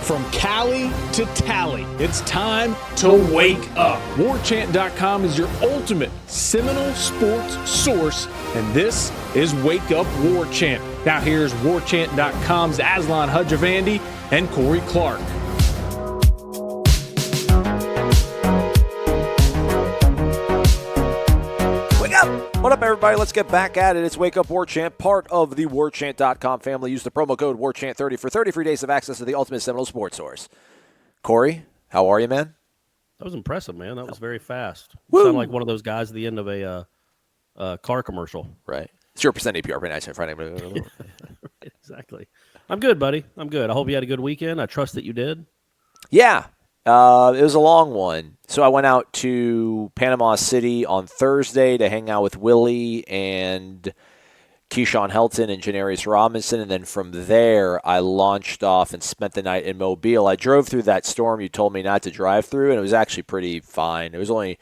From Cali to Tally, it's time to wake up. WarChant.com is your ultimate Seminole sports source, and this is Wake Up War Chant. Now here's WarChant.com's Aslan Hudjavandi and Corey Clark. What up, everybody? Let's get back at it. It's Wake Up War Chant, part of the WarChant.com family. Use the promo code WarChant30 for 30 free days of access to the ultimate Seminole sports source. Corey, how are you, man? That was impressive, man. That was very fast. Woo. Sound like one of those guys at the end of a car commercial. Right. 0% APR, pretty nice on Friday. Right, exactly. I'm good, buddy. I'm good. I hope you had a good weekend. I trust that you did. Yeah. It was a long one. So I went out to Panama City on Thursday to hang out with Willie and Keyshawn Helton and Janarius Robinson. And then from there, I launched off and spent the night in Mobile. I drove through that storm you told me not to drive through, and it was actually pretty fine. It was only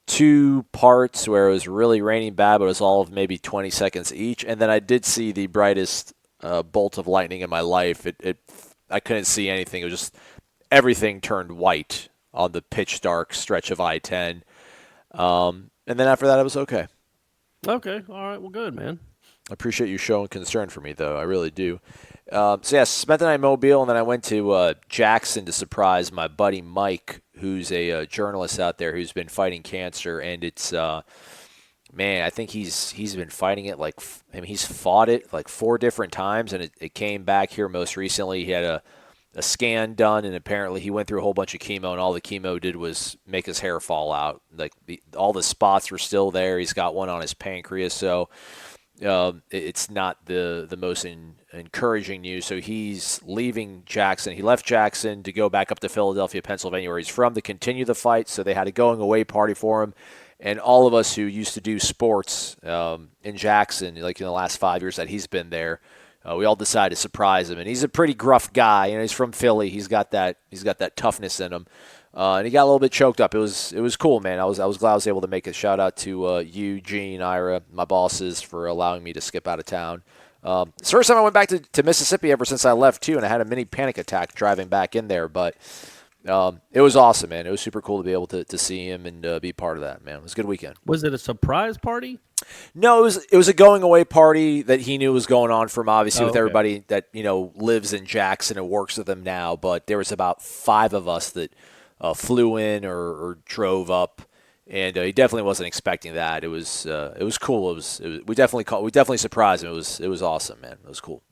2 parts where it was really raining bad, but it was all of maybe 20 seconds each. And then I did see the brightest bolt of lightning in my life. I couldn't see anything. It was just everything turned white on the pitch dark stretch of I-10. And then after that, it was okay. Okay. All right. Well, good, man. I appreciate you showing concern for me, though. I really do. Spent the night in Mobile, and then I went to Jackson to surprise my buddy Mike, who's a journalist out there who's been fighting cancer. And it's, I think he's been fighting it he's fought it like 4 different times, and it came back here most recently. He had a scan done, and apparently he went through a whole bunch of chemo, and all the chemo did was make his hair fall out. All the spots were still there. He's got one on his pancreas, so it's not the most encouraging news. So he's leaving Jackson. He left Jackson to go back up to Philadelphia, Pennsylvania, where he's from, to continue the fight. So they had a going-away party for him. And all of us who used to do sports in Jackson, like in the last 5 years that he's been there, we all decided to surprise him, and he's a pretty gruff guy. He's from Philly. He's got that toughness in him, and he got a little bit choked up. It was cool, man. I was glad I was able to make a shout out to you, Gene, Ira, my bosses, for allowing me to skip out of town. It's the first time I went back to Mississippi ever since I left too, and I had a mini panic attack driving back in there. But it was awesome, man. It was super cool to be able to see him and be part of that, man. It was a good weekend. Was it a surprise party? No, it was a going away party that he knew was going on for him, obviously, with everybody that lives in Jackson and works with him now. But there was about 5 of us that flew in or drove up, and he definitely wasn't expecting that. It was cool. We definitely surprised him. It was awesome, man. It was cool.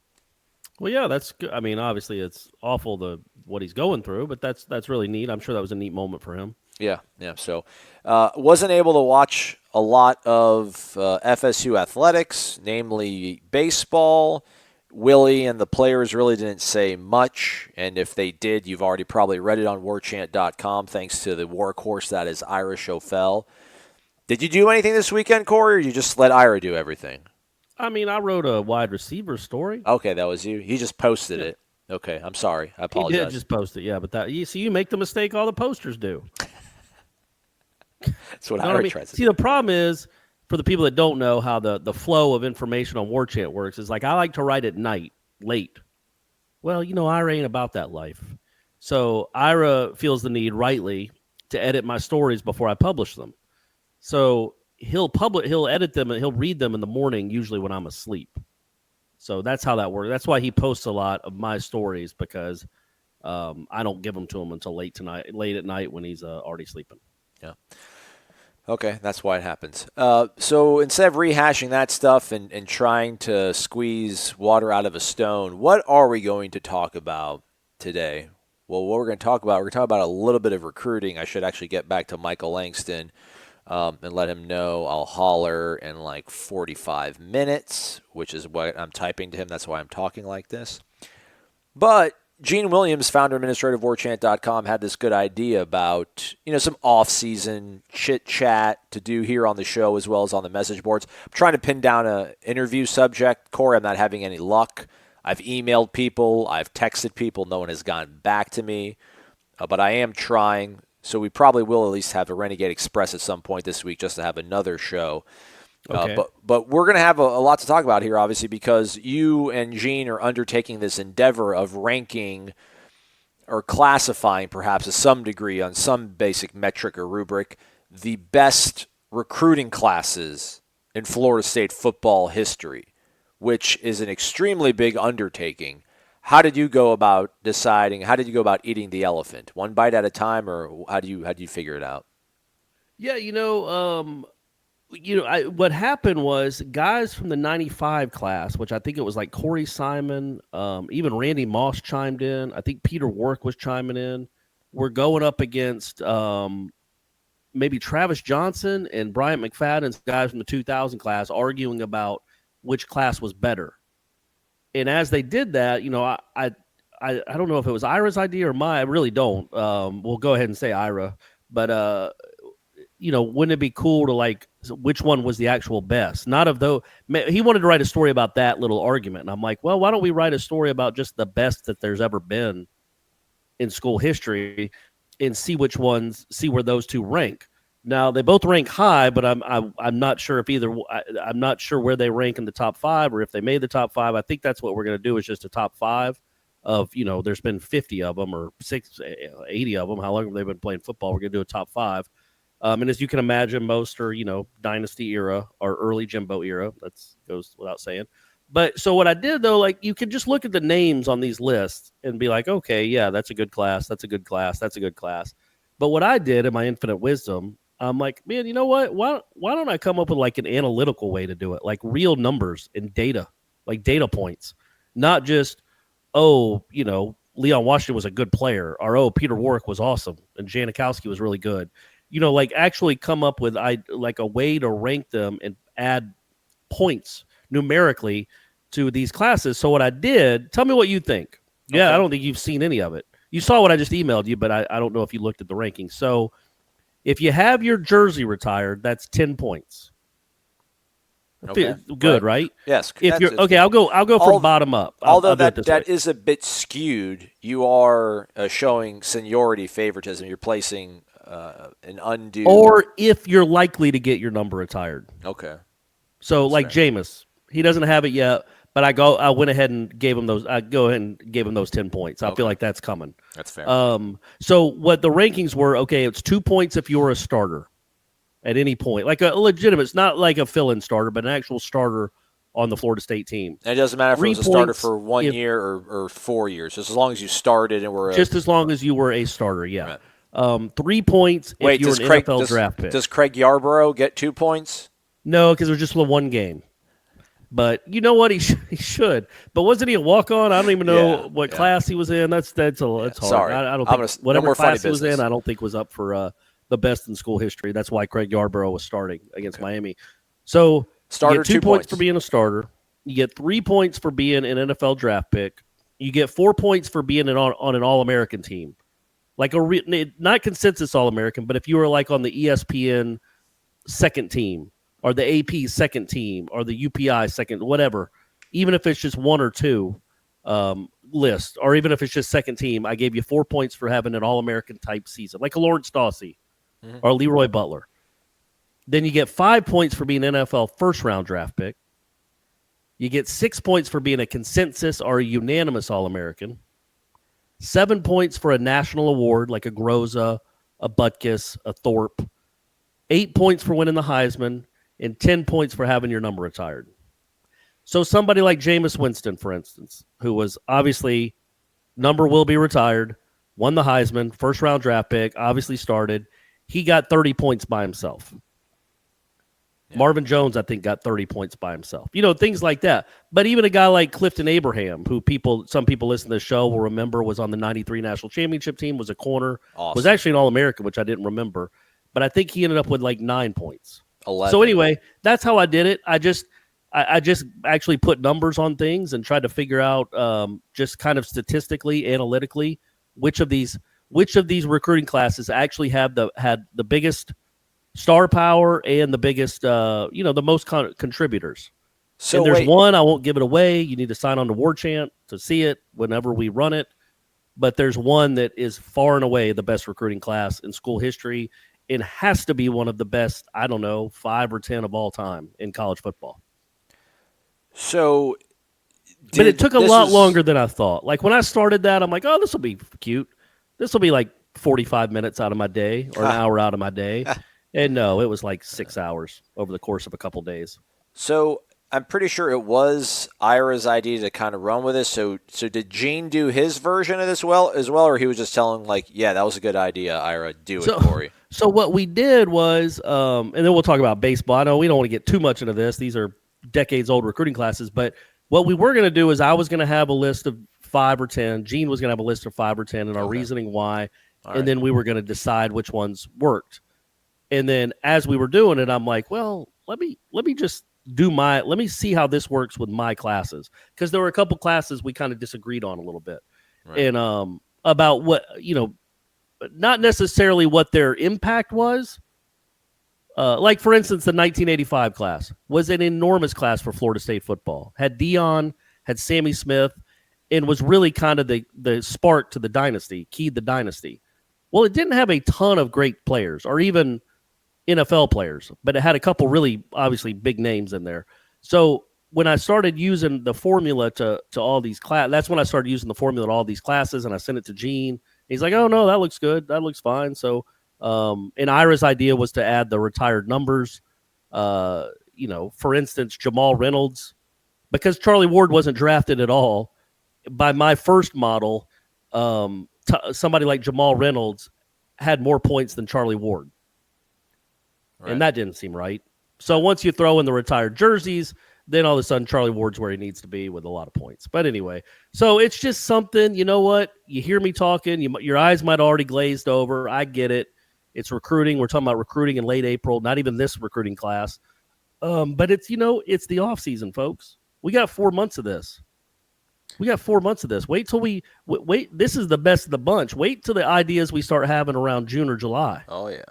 Well, yeah, that's good. I mean, obviously, it's awful what he's going through, but that's really neat. I'm sure that was a neat moment for him. Yeah. So, wasn't able to watch a lot of FSU athletics, namely baseball. Willie and the players really didn't say much, and if they did, you've already probably read it on WarChant.com, thanks to the workhorse that is Ira Schofel. Did you do anything this weekend, Corey, or you just let Ira do everything? I mean, I wrote a wide receiver story. Okay, that was you. He just posted it. Okay, I'm sorry. I apologize. He did just post it, yeah, but you make the mistake all the posters do. That's what Ira tries to do. See, the problem is, for the people that don't know how the flow of information on War Chant works, is like I like to write at night, late. Well, Ira ain't about that life. So Ira feels the need, rightly, to edit my stories before I publish them. So he'll edit them, and he'll read them in the morning, usually when I'm asleep. So that's how that works. That's why he posts a lot of my stories, because I don't give them to him until late at night when he's already sleeping. Yeah. Okay, that's why it happens. So instead of rehashing that stuff and trying to squeeze water out of a stone, what are we going to talk about today? Well, what we're going to talk about a little bit of recruiting. I should actually get back to Michael Langston and let him know I'll holler in like 45 minutes, which is what I'm typing to him. That's why I'm talking like this. But Gene Williams, founder and administrator of WarChant.com, had this good idea about, some off-season chit-chat to do here on the show as well as on the message boards. I'm trying to pin down an interview subject. Corey, I'm not having any luck. I've emailed people. I've texted people. No one has gotten back to me. But I am trying. So we probably will at least have a Renegade Express at some point this week just to have another show. Okay. But we're going to have a lot to talk about here, obviously, because you and Gene are undertaking this endeavor of ranking or classifying perhaps to some degree on some basic metric or rubric the best recruiting classes in Florida State football history, which is an extremely big undertaking. How did you go about deciding? How did you go about eating the elephant? One bite at a time, or how do you figure it out? Yeah, what happened was guys from the '95 class, which I think it was like Corey Simon, even Randy Moss chimed in. I think Peter Work was chiming in. We're going up against maybe Travis Johnson and Bryant McFadden's guys from the 2000 class arguing about which class was better. And as they did that, I don't know if it was Ira's idea or mine. I really don't. We'll go ahead and say Ira, but wouldn't it be cool to like which one was the actual best? Not of though he wanted to write a story about that little argument, and I'm like, well, why don't we write a story about just the best that there's ever been in school history, and see where those two rank. Now they both rank high, but I'm not sure if I'm not sure where they rank in the top 5 or if they made the top 5. I think that's what we're going to do is just a top 5 of, there's been 50 of them or 80 of them. How long have they been playing football? We're going to do a top 5. And as you can imagine, most are, dynasty era or early Jimbo era. That goes without saying. But so what I did, though, like you can just look at the names on these lists and be like, okay, yeah, that's a good class. That's a good class. That's a good class. But what I did in my infinite wisdom, I'm like, man, you know what? Why don't I come up with like an analytical way to do it? Like real numbers and data, like data points, not just, Leon Washington was a good player, or, Peter Warwick was awesome and Janikowski was really good. Like actually come up with like a way to rank them and add points numerically to these classes. So what I did, tell me what you think. Okay. Yeah, I don't think you've seen any of it. You saw what I just emailed you, but I don't know if you looked at the rankings. So if you have your jersey retired, that's 10 points. Okay. Good, right? Yes. If you're okay, I'll go from bottom up. Although that is a bit skewed, you are showing seniority favoritism. You're placing an undue. Or if you're likely to get your number retired. Okay. So that's like Jameis, he doesn't have it yet, but I went ahead and gave him those. I go ahead and gave him those 10 points. I feel like that's coming. That's fair. So what the rankings were? Okay, it's 2 points if you're a starter at any point, like a legitimate. It's not like a fill-in starter, but an actual starter on the Florida State team. And it doesn't matter if it was a starter for 1 year or 4 years, just as long as you started and were just as long as you were a starter. Yeah. Right. 3 points if you're an NFL draft pick. Does Craig Yarborough get 2 points? No, because it was just one game. But you know what? He should. But wasn't he a walk-on? I don't even know what class he was in. That's hard. Sorry. I don't think whatever class he was in, I don't think was up for the best in school history. That's why Craig Yarborough was starting against Miami. So starter, you get 2 points for being a starter. You get 3 points for being an NFL draft pick. You get 4 points for being on an All-American team. Like not consensus All-American, but if you were like on the ESPN second team, or the AP second team, or the UPI second, whatever, even if it's just 1 or 2 list, or even if it's just second team, I gave you 4 points for having an All-American type season, like a Lawrence Dawsey or Leroy Butler. Then you get 5 points for being an NFL first-round draft pick. You get 6 points for being a consensus or a unanimous All-American. 7 points for a national award, like a Groza, a Butkus, a Thorpe. 8 points for winning the Heisman. And 10 points for having your number retired. So somebody like Jameis Winston, for instance, who was obviously number will be retired, won the Heisman, first-round draft pick, obviously started. He got 30 points by himself. Yeah. Marvin Jones, I think, got 30 points by himself. Things like that. But even a guy like Clifton Abraham, who some people listening to the show will remember was on the 93 National Championship team, was a corner, was actually an All-American, which I didn't remember. But I think he ended up with like 9 points. 11. So anyway, that's how I did it. I just actually put numbers on things and tried to figure out just kind of statistically, analytically, which of these recruiting classes actually had the biggest star power and the biggest the most contributors. So and there's one, I won't give it away. You need to sign on to War Chant to see it whenever we run it. But there's one that is far and away the best recruiting class in school history. It has to be one of the best, 5 or 10 of all time in college football. So, but it took a lot longer than I thought. Like when I started that, I'm like, oh, this will be cute. this will be like 45 minutes out of my day or an hour out of my day. And no, it was like 6 hours over the course of a couple days. So I'm pretty sure it was Ira's idea to kind of run with this. So did Gene do his version of this as well, or he was just telling like, yeah, that was a good idea, Ira, do it, Corey? So what we did was, and then we'll talk about baseball. I know we don't want to get too much into this. These are decades old recruiting classes, but what we were going to do is I was going to have a list of 5 or 10. Gene was going to have a list of 5 or 10 and our reasoning why, and then we were going to decide which ones worked. And then as we were doing it, I'm like, well, let me just let me see how this works with my classes. Because there were a couple classes we kind of disagreed on a little bit. Right. And about what, not necessarily what their impact was. Like, for instance, the 1985 class was an enormous class for Florida State football. Had Theon, had Sammy Smith, and was really kind of the spark to the dynasty, keyed the dynasty. Well, it didn't have a ton of great players or even NFL players, but it had a couple really obviously big names in there. So when I started using the formula to all these that's when I started using the formula to all these classes, and I sent it to Gene. He's like, oh, no, that looks good. That looks fine. So and Ira's idea was to add the retired numbers. For instance, Jamal Reynolds, because Charlie Ward wasn't drafted at all. By my first model, somebody like Jamal Reynolds had more points than Charlie Ward. Right. And that didn't seem right. So once you throw in the retired jerseys, then all of a sudden Charlie Ward's where he needs to be with a lot of points. But anyway, so it's just something, you know what? You hear me talking, your eyes might already glazed over. I get it. It's recruiting. We're talking about recruiting in late April, not even this recruiting class. But it's, it's the off season, folks. We got 4 months of this. Wait till wait. This is the best of the bunch. Wait till the ideas we start having around June or July. Oh, yeah.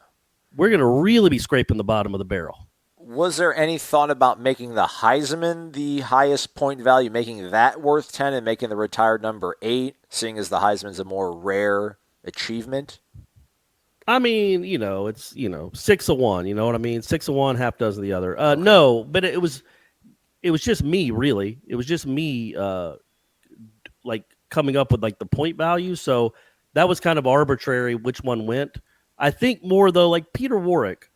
We're going to really be scraping the bottom of the barrel. Was there any thought about making the Heisman the highest point value, making that worth 10 and making the retired number 8, seeing as the Heisman's a more rare achievement? I mean, it's, 6 of one, you know what I mean? 6 of one, half dozen of the other. Okay. No, but it was just me, really. It was just me, like coming up with like the point value. So that was kind of arbitrary which one went. I think more, though, like Peter Warwick.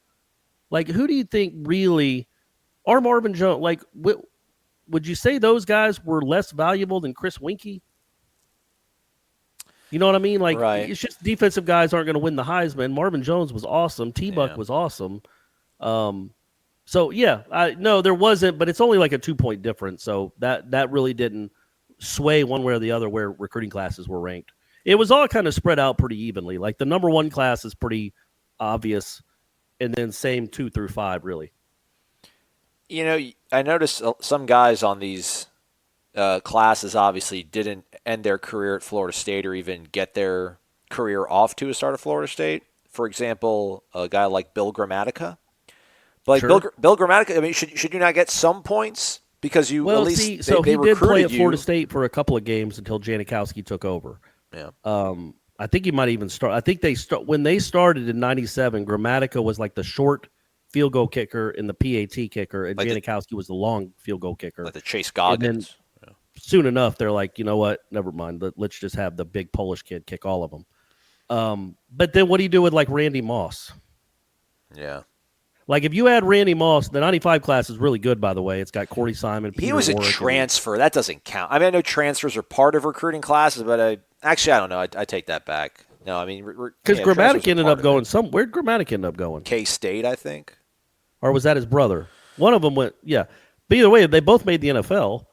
Like, who do you think really – or Marvin Jones, like, would you say those guys were less valuable than Chris Winkie? You know what I mean? Like, right. It's just defensive guys aren't going to win the Heisman. Marvin Jones was awesome. T-Buck was awesome. So, yeah, no, there wasn't, but it's only like a 2-point difference. So that really didn't sway one way or the other where recruiting classes were ranked. It was all kind of spread out pretty evenly. Like the number 1 class is pretty obvious, and then same 2 through 5, really. I noticed some guys on these classes obviously didn't end their career at Florida State or even get their career off to a start at Florida State. For example, a guy like Bill Gramatica. But sure. Bill Gramatica, I mean, should you not get some points? Because he did play at Florida State for a couple of games until Janikowski took over. Yeah. I think he might even start. I think when they started in '97, Gramatica was like the short field goal kicker and the PAT kicker, and like Janikowski was the long field goal kicker. Like the Chase Goggins. Soon enough, they're like, you know what? Never mind. Let's just have the big Polish kid kick all of them. But then what do you do with like Randy Moss? Yeah. Like if you add Randy Moss, the 95 class is really good, by the way. It's got Corey Simon. Peter He was Warwick, a transfer. That doesn't count. I mean, I know transfers are part of recruiting classes, but I don't know. I take that back. No, I mean, because Gramatica ended up going where'd Gramatica end up going? K-State, I think. Or was that his brother? One of them went. Yeah. But either way, they both made the NFL.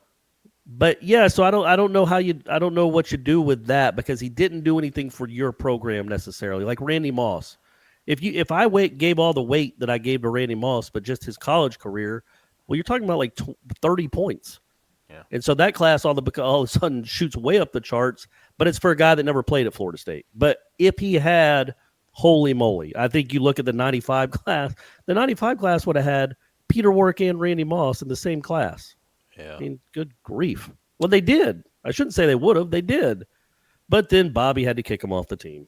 But yeah, so I don't know what you do with that because he didn't do anything for your program necessarily. Like Randy Moss. If I gave all the weight that I gave to Randy Moss, but just his college career, well, you're talking about like 30 points. Yeah. And so that class all of a sudden shoots way up the charts, but it's for a guy that never played at Florida State. But if he had, holy moly, I think you look at the 95 class, the 95 class would have had Peter Warwick and Randy Moss in the same class. Yeah. I mean, good grief. Well, they did. I shouldn't say they would have. They did. But then Bobby had to kick him off the team.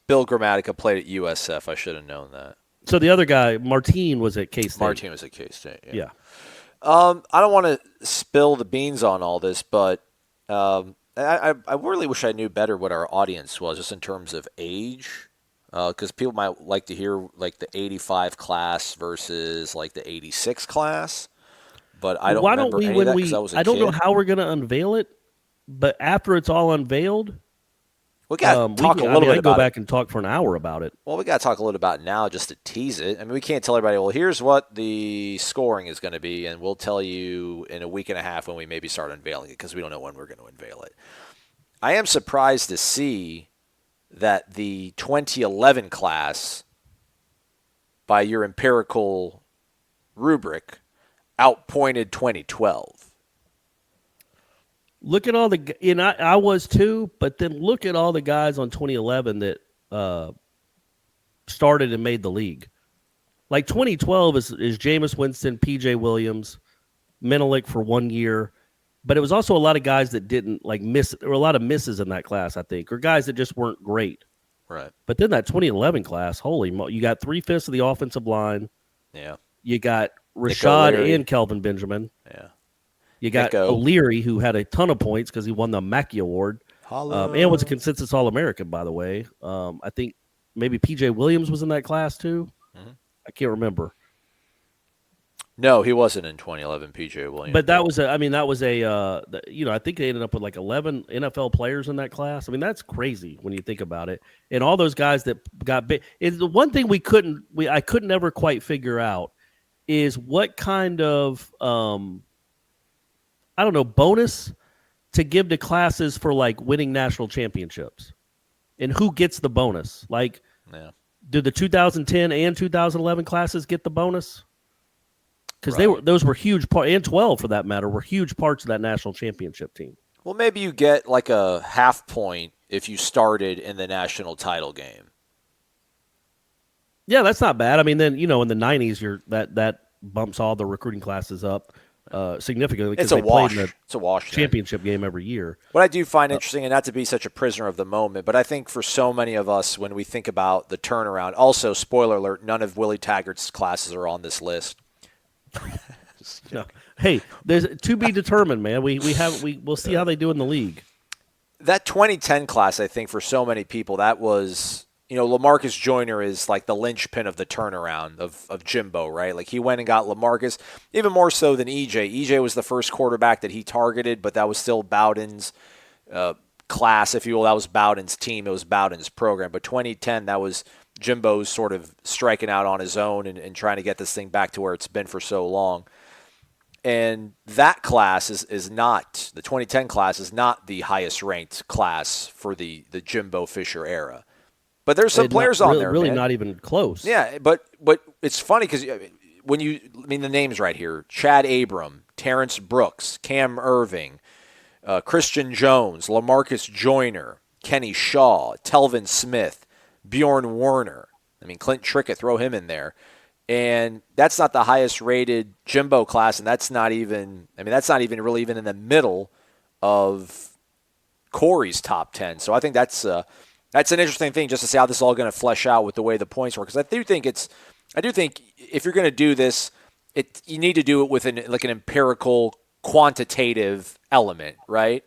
Bill Gramatica played at USF. I should have known that. So the other guy, Martine, was at K-State. Martine was at K-State, yeah. Yeah. I don't want to spill the beans on all this, but I really wish I knew better what our audience was, just in terms of age, because people might like to hear like the 85 class versus like the 86 class. But I don't Why don't remember we, any of when that because I we, was a I don't know kid. how we're going to unveil it, but after it's all unveiled, We got to talk a I little mean, I bit can go about it. back and talk for an hour about it. Well, we got to talk a little about it now just to tease it. I mean, we can't tell everybody, well, here's what the scoring is going to be, and we'll tell you in a week and a half when we maybe start unveiling it, because we don't know when we're going to unveil it. I am surprised to see that the 2011 class, by your empirical rubric, outpointed 2012. Look at all the, and I was too, but then look at all the guys on 2011 that started and made the league. Like 2012 is Jameis Winston, P.J. Williams, Menelik for 1 year, but it was also a lot of guys that didn't like miss. There were a lot of misses in that class, I think, or guys that just weren't great. Right. But then that 2011 class, you got 3/5 of the offensive line. Yeah. You got Rashad O'Leary. and Kelvin Benjamin. Yeah. You got Nico. O'Leary, who had a ton of points because he won the Mackey Award, and was a consensus All-American, by the way. I think maybe P.J. Williams was in that class too. Mm-hmm. I can't remember. No, he wasn't in 2011, P.J. Williams. But that was I think they ended up with like 11 NFL players in that class. I mean, that's crazy when you think about it. And all those guys that got big. The one thing I couldn't ever quite figure out is what kind of bonus to give to classes for like winning national championships, and who gets the bonus. Like, did the 2010 and 2011 classes get the bonus? Because those were huge part, and 12 for that matter, were huge parts of that national championship team. Well, maybe you get like a half point if you started in the national title game. Yeah, that's not bad. I mean, then in the 90s, that bumps all the recruiting classes up significantly. It's a wash. It's a wash. Championship game every year. What I do find interesting, and not to be such a prisoner of the moment, but I think for so many of us, when we think about the turnaround, also spoiler alert, none of Willie Taggart's classes are on this list. No. Hey, there's to be determined, man. We'll see how they do in the league. That 2010 class, I think, for so many people, that was, LaMarcus Joyner is like the linchpin of the turnaround of Jimbo, right? Like he went and got LaMarcus, even more so than EJ. EJ was the first quarterback that he targeted, but that was still Bowden's class, if you will. That was Bowden's team. It was Bowden's program. But 2010, that was Jimbo's sort of striking out on his own and trying to get this thing back to where it's been for so long. And that class is not, the 2010 class is not the highest ranked class for the Jimbo Fisher era. But there's some players on there, really man. not even close. Yeah, but it's funny because the names right here: Chad Abram, Terrence Brooks, Cam Irving, Christian Jones, LaMarcus Joyner, Kenny Shaw, Telvin Smith, Bjorn Werner. I mean, Clint Trickett, throw him in there. And that's not the highest rated Jimbo class, and that's not even really even in the middle of Corey's top 10. So I think that's an interesting thing just to see how this is all going to flesh out with the way the points work. Because I do think if you're going to do this, you need to do it with an empirical, quantitative element, right?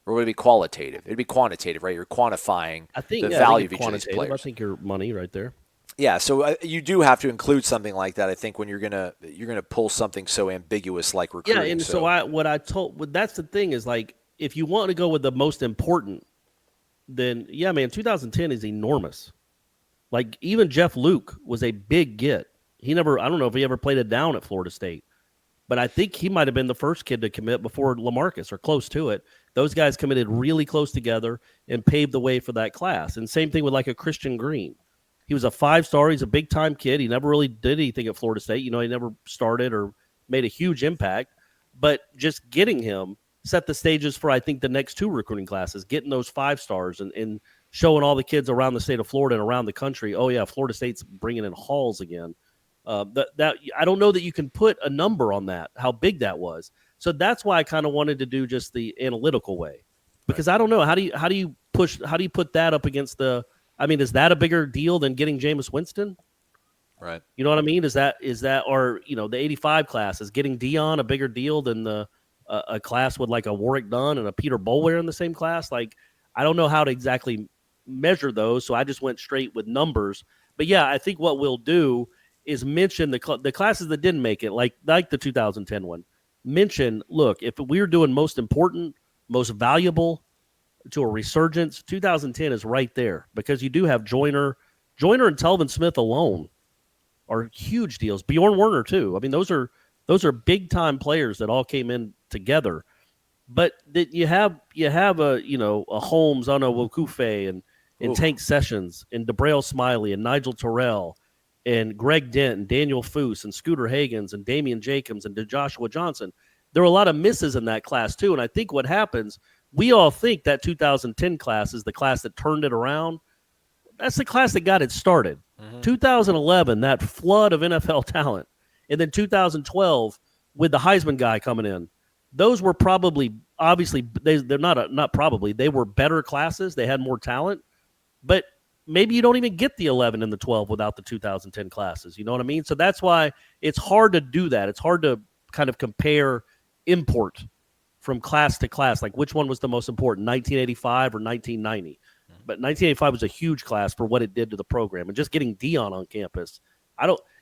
Or would it be qualitative? It'd be quantitative, right? You're quantifying the value of each of these players. I think your money right there. Yeah, so you do have to include something like that. I think when you're gonna pull something so ambiguous like recruiting. Yeah, and that's the thing is like if you want to go with the most important, then yeah, man, 2010 is enormous. Like even Jeff Luke was a big get. I don't know if he ever played it down at Florida State, but I think he might have been the first kid to commit before LaMarcus or close to it. Those guys committed really close together and paved the way for that class. And same thing with like a Christian Green. He was a 5-star. He's a big-time kid. He never really did anything at Florida State. He never started or made a huge impact. But just getting him set the stages for, I think, the next 2 recruiting classes, getting those 5-stars and showing all the kids around the state of Florida and around the country, oh, yeah, Florida State's bringing in hauls again. That I don't know that you can put a number on that, how big that was. So that's why I kind of wanted to do just the analytical way. Because I don't know. How do you put that up against the – I mean, is that a bigger deal than getting Jameis Winston? Right. You know what I mean? Is that or the 85 class, is getting Theon a bigger deal than the a class with like a Warwick Dunn and a Peter Boulware in the same class. Like, I don't know how to exactly measure those, so I just went straight with numbers. But yeah, I think what we'll do is mention the classes that didn't make it, like the 2010 one. Mention, look, if we're doing most important, most valuable to a resurgence, 2010 is right there because you do have Joyner and Telvin Smith alone are huge deals. Bjorn Werner too. I mean, those are big time players that all came in together. But that you have a Holmes, Wokufe, and Tank Sessions, and DeBrail Smiley, and Nigel Terrell, and Greg Dent, and Daniel Foose, and Scooter Hagens, and Damian Jacobs, and Joshua Johnson. There were a lot of misses in that class too. And I think what happens, we all think that 2010 class is the class that turned it around. That's the class that got it started. 2011, that flood of NFL talent. And then 2012, with the Heisman guy coming in. Those were probably, obviously, they're not probably, they were better classes. They had more talent. But maybe you don't even get the 11 and the 12 without the 2010 classes. You know what I mean? So that's why it's hard to do that. It's hard to kind of compare import from class to class, like which one was the most important, 1985 or 1990. But 1985 was a huge class for what it did to the program. And just getting Theon on campus,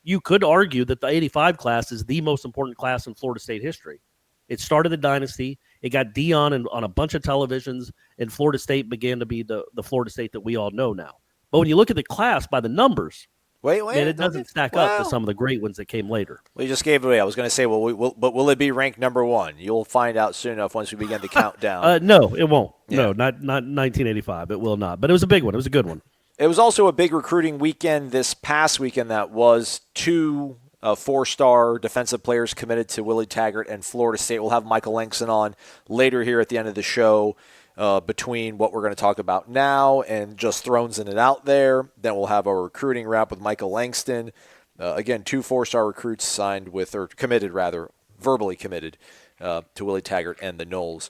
you could argue that the 85 class is the most important class in Florida State history. It started the dynasty. It got Theon on a bunch of televisions, and Florida State began to be the Florida State that we all know now. But when you look at the class by the numbers, man, it doesn't stack up to some of the great ones that came later. Well, you just gave it away. I was going to say, but will it be ranked number one? You'll find out soon enough once we begin the countdown. No, it won't. Yeah. No, not 1985. It will not. But it was a big one. It was a good one. It was also a big recruiting weekend this past weekend that was 2 4-star defensive players committed to Willie Taggart and Florida State. We'll have Michael Langston on later here at the end of the show between what we're going to talk about now and just Thrones'in It Out There. Then we'll have our recruiting wrap with Michael Langston. Again, 2 4-star recruits signed with, or committed rather, verbally committed to Willie Taggart and the Noles.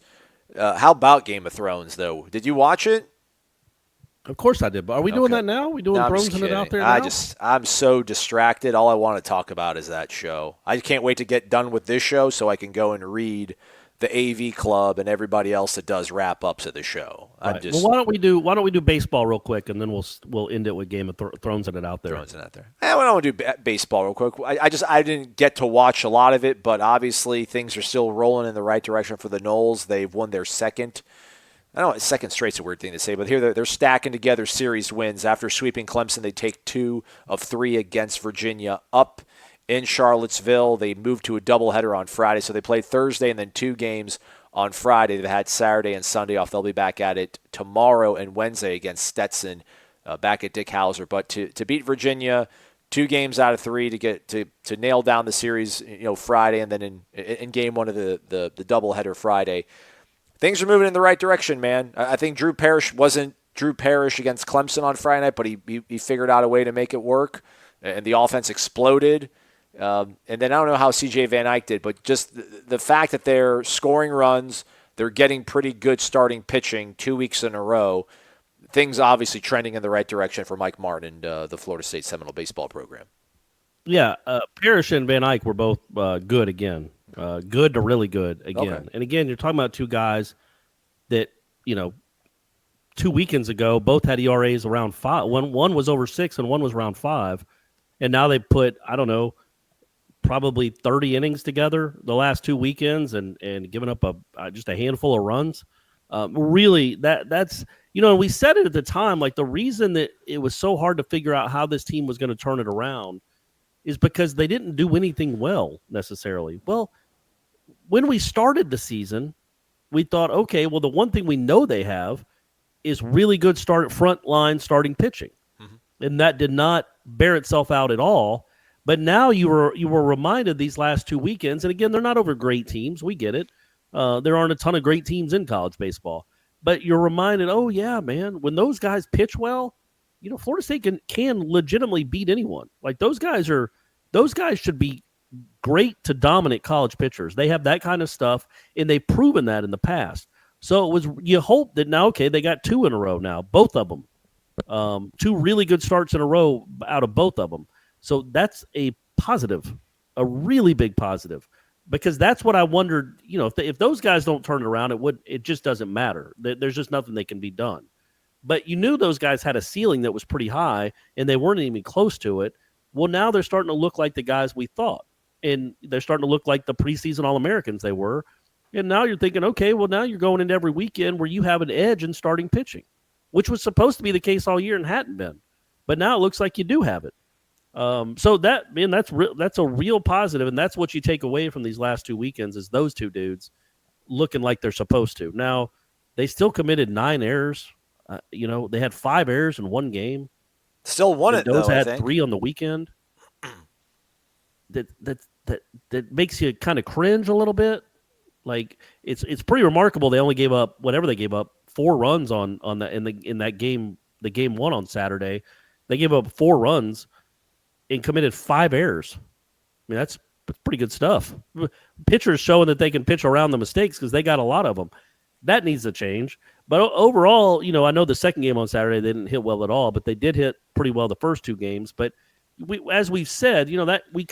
How about Game of Thrones, though? Did you watch it? Of course I did. But are we doing that now? Are we doing Thrones'in It Out There now? I'm so distracted. All I want to talk about is that show. I can't wait to get done with this show so I can go and read the AV Club and everybody else that does wrap-ups of the show. Right. Well, why don't we do baseball real quick, and then we'll end it with Game of Thrones'in It Out There. Thrones'in It Out There. I don't want to do baseball real quick. I didn't get to watch a lot of it, but obviously things are still rolling in the right direction for the Noles. They've won their second. I don't know, second straight's a weird thing to say, but here they're stacking together series wins. After sweeping Clemson, they take 2 of 3 against Virginia up in Charlottesville. They moved to a doubleheader on Friday, so they played Thursday and then 2 games on Friday. They've had Saturday and Sunday off. They'll be back at it tomorrow and Wednesday against Stetson, back at Dick Hauser. But to beat Virginia, 2 games out of 3 to get to nail down the series, Friday, and then in game 1 of the doubleheader Friday. Things are moving in the right direction, man. I think Drew Parrish wasn't Drew Parrish against Clemson on Friday night, but he figured out a way to make it work, and the offense exploded. And then I don't know how C.J. Van Eyck did, but just the fact that they're scoring runs, they're getting pretty good starting pitching 2 weeks in a row, things obviously trending in the right direction for Mike Martin and the Florida State Seminole baseball program. Yeah, Parrish and Van Eyck were both good again. Good to really good again. Okay. And again, you're talking about 2 guys that, 2 weekends ago, both had ERAs around 5. One was over 6 and one was around 5. And now they put, I don't know, probably 30 innings together the last 2 weekends and given up just a handful of runs. Really, that's, we said it at the time, like the reason that it was so hard to figure out how this team was going to turn it around is because they didn't do anything well necessarily. Well, when we started the season, we thought, okay, well, the one thing we know they have is really good front line starting pitching. Mm-hmm. And that did not bear itself out at all. But now you were reminded these last 2 weekends, and again, they're not over great teams. We get it. There aren't a ton of great teams in college baseball. But you're reminded, oh, yeah, man, when those guys pitch well, Florida State can legitimately beat anyone. Like those guys should be great to dominant college pitchers. They have that kind of stuff, and they've proven that in the past. So you hope that now, okay, they got 2 in a row now, both of them. 2 really good starts in a row out of both of them. So that's a positive, a really big positive. because that's what I wondered. If those guys don't turn it around, it just doesn't matter. There's just nothing they can be done. But you knew those guys had a ceiling that was pretty high, and they weren't even close to it. Well, now they're starting to look like the guys we thought, and they're starting to look like the preseason All-Americans they were. And now you're thinking, okay, well, now you're going into every weekend where you have an edge in starting pitching, which was supposed to be the case all year and hadn't been. But now it looks like you do have it. So that's a real positive, and that's what you take away from these last 2 weekends is those two dudes looking like they're supposed to. Now, they still committed 9 errors. They had 5 errors in one game. Still won it, though, Those had I think. 3 on the weekend. That makes you kind of cringe a little bit. Like it's pretty remarkable. They only gave up whatever they gave up 4 runs on that in that game, the game 1 on Saturday. They gave up 4 runs and committed 5 errors. I mean, that's pretty good stuff. Pitchers showing that they can pitch around the mistakes because they got a lot of them. That needs to change. But overall, I know the second game on Saturday they didn't hit well at all, but they did hit pretty well the first 2 games. But as we've said, that we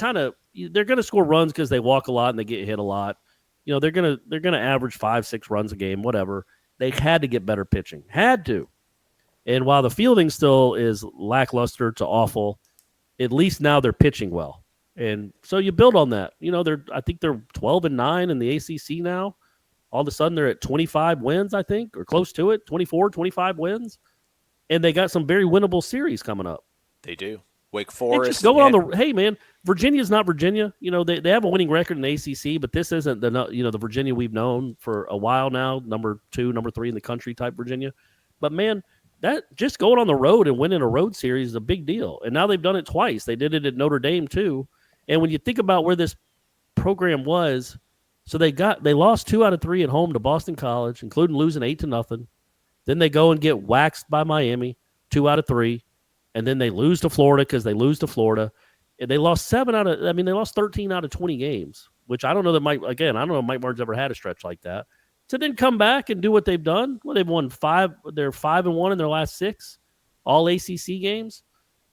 they're going to score runs because they walk a lot and they get hit a lot. They're gonna average 5-6 runs a game, whatever. They had to get better pitching, had to. And while the fielding still is lackluster to awful, at least now they're pitching well. And so you build on that. I think they're 12-9 in the ACC now. All of a sudden they're at 25 wins, I think, or close to it, 24, 25 wins. And they got some very winnable series coming up. They do. Wake Forest. Just going on hey man, Virginia's not Virginia. They have a winning record in the ACC, but this isn't the Virginia we've known for a while now. Number 2, number 3 in the country type Virginia. But man, that just going on the road and winning a road series is a big deal. And now they've done it twice. They did it at Notre Dame too. And when you think about where this program was, so they lost 2 out of 3 at home to Boston College, including losing 8-0. Then they go and get waxed by Miami, 2 out of 3. And then they lose to Florida because they lose to Florida. And they lost 13 out of 20 games, which I don't know that Mike Martin's ever had a stretch like that. To then come back and do what they've done. Well, they've won 5. They're 5-1 in their last 6, all ACC games.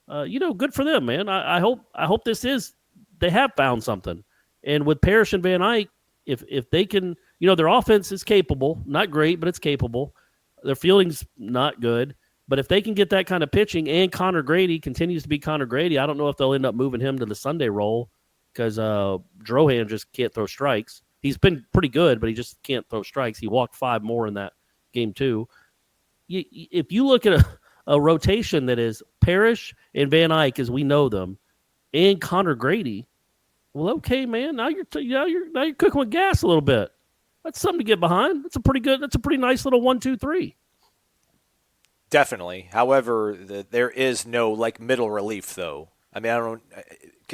Good for them, man. I hope they have found something. And with Parrish and Van Eyck, if they can, their offense is capable, not great, but it's capable. Their fielding's not good. But if they can get that kind of pitching and Connor Grady continues to be Connor Grady, I don't know if they'll end up moving him to the Sunday role because Drohan just can't throw strikes. He's been pretty good, but he just can't throw strikes. He walked 5 more in that game too. If you look at a rotation that is Parrish and Van Eyck as we know them, and Connor Grady, well, okay, man, now you're cooking with gas a little bit. That's something to get behind. That's a pretty nice little 1-2-3. Definitely. However, there is no middle relief, though. I mean, I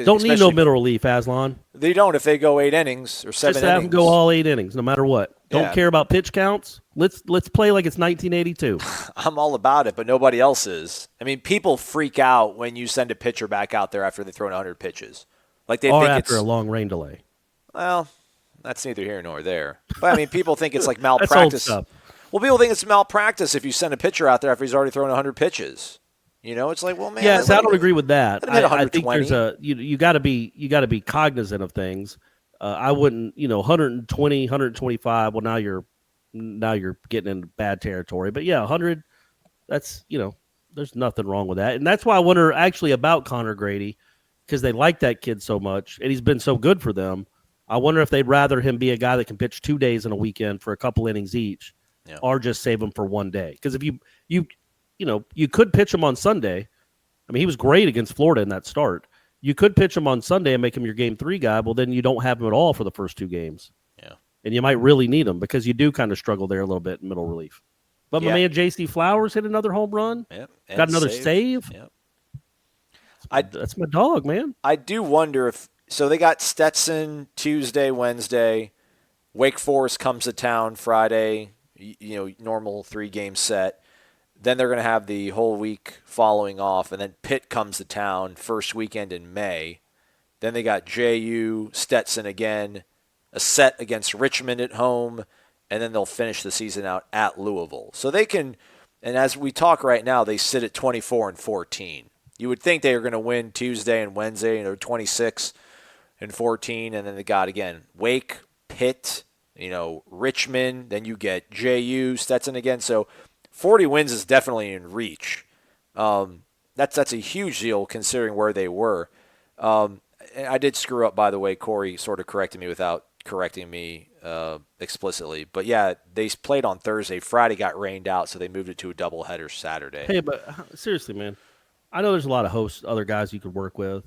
don't need no middle relief, Aslan. They don't if they go 8 innings or 7 innings. Just have them go all 8 innings, no matter what. Don't care about pitch counts. Let's play like it's 1982. I'm all about it, but nobody else is. I mean, people freak out when you send a pitcher back out there after they've thrown 100 pitches. Like they think after a long rain delay. Well, that's neither here nor there. But I mean, people think it's like malpractice. That's old stuff. Well, people think it's malpractice if you send a pitcher out there after he's already thrown 100 pitches. It's like, well, man. Yes, I don't agree with that. I think there's you got to be cognizant of things. I wouldn't, 120, 125. Well, now you're getting into bad territory. But yeah, 100. That's there's nothing wrong with that, and that's why I wonder actually about Connor Grady because they like that kid so much, and he's been so good for them. I wonder if they'd rather him be a guy that can pitch 2 days in a weekend for a couple innings each. Yeah. Or just save him for 1 day. Because if you could pitch him on Sunday. I mean, he was great against Florida in that start. You could pitch him on Sunday and make him your game 3 guy. Well, then you don't have him at all for the first 2 games. Yeah. And you might really need him because you do kind of struggle there a little bit in middle relief. But my man J.C. Flowers hit another home run. Yep. Got another save. Yep. That's my dog, man. I do wonder if – so they got Stetson Tuesday, Wednesday. Wake Forest comes to town Friday. Normal 3-game set. Then they're going to have the whole week following off, and then Pitt comes to town first weekend in May. Then they got JU, Stetson again, a set against Richmond at home, and then they'll finish the season out at Louisville. So they can, and as we talk right now, they sit at 24-14. You would think they are going to win Tuesday and Wednesday, 26. and 14, and then they got, again, Wake, Pitt, Richmond, then you get JU, Stetson again. So 40 wins is definitely in reach. That's a huge deal considering where they were. And I did screw up, by the way. Corey sort of corrected me without correcting me explicitly. But, yeah, they played on Thursday. Friday got rained out, so they moved it to a doubleheader Saturday. Hey, but seriously, man, I know there's a lot of hosts, other guys you could work with.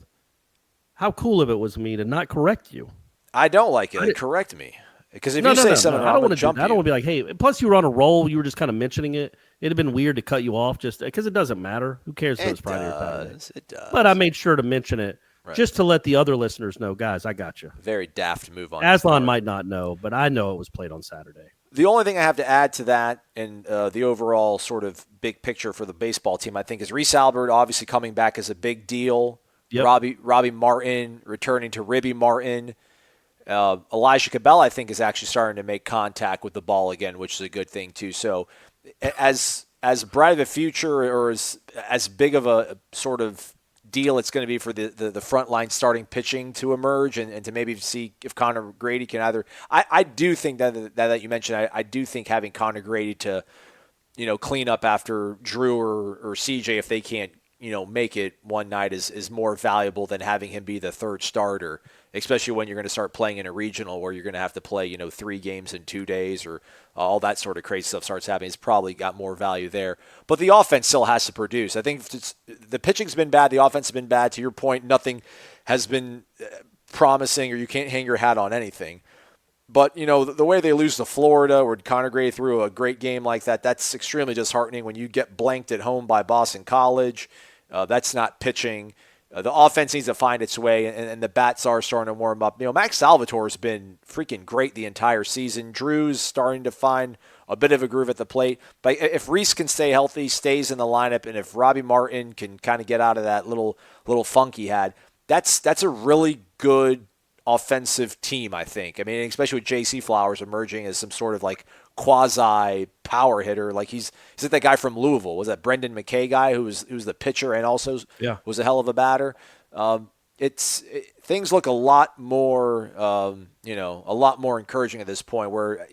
How cool of it was me to not correct you. I don't like it. Correct me. Because if you say something, I don't want to jump. I don't want to be like, hey. Plus, you were on a roll. You were just kind of mentioning it. It'd have been weird to cut you off just because it doesn't matter. Who cares if it's Friday or Saturday? It does. But I made sure to mention it just to let the other listeners know, guys, I got you. Very daft move on. Aslan might not know, but I know it was played on Saturday. The only thing I have to add to that and the overall sort of big picture for the baseball team, I think, is Reese Albert obviously coming back is a big deal. Yep. Robbie Martin returning to Ribby Martin. Elijah Cabell, I think, is actually starting to make contact with the ball again, which is a good thing too. So, as bright of a future or as big of a sort of deal it's going to be for the frontline starting pitching to emerge and to maybe see if Connor Grady can either. I do think that you mentioned. I do think having Connor Grady to clean up after Drew or CJ if they can't make it one night is more valuable than having him be the third starter, especially when you're going to start playing in a regional where you're going to have to play, 3 games in 2 days or all that sort of crazy stuff starts happening. It's probably got more value there. But the offense still has to produce. I think the pitching's been bad. The offense has been bad. To your point, nothing has been promising or you can't hang your hat on anything. But, the way they lose to Florida or Connor Grady threw a great game like that, that's extremely disheartening when you get blanked at home by Boston College. That's not pitching. The offense needs to find its way, and the bats are starting to warm up. Max Salvatore's been freaking great the entire season. Drew's starting to find a bit of a groove at the plate. But if Reese can stay healthy, stays in the lineup, and if Robbie Martin can kind of get out of that little funk he had, that's a really good offensive team, I think. I mean, especially with J.C. Flowers emerging as some sort of like quasi power hitter. Like he's like that guy from Louisville. Was that Brendan McKay guy who was the pitcher and also was a hell of a batter? Things look a lot more encouraging at this point. Where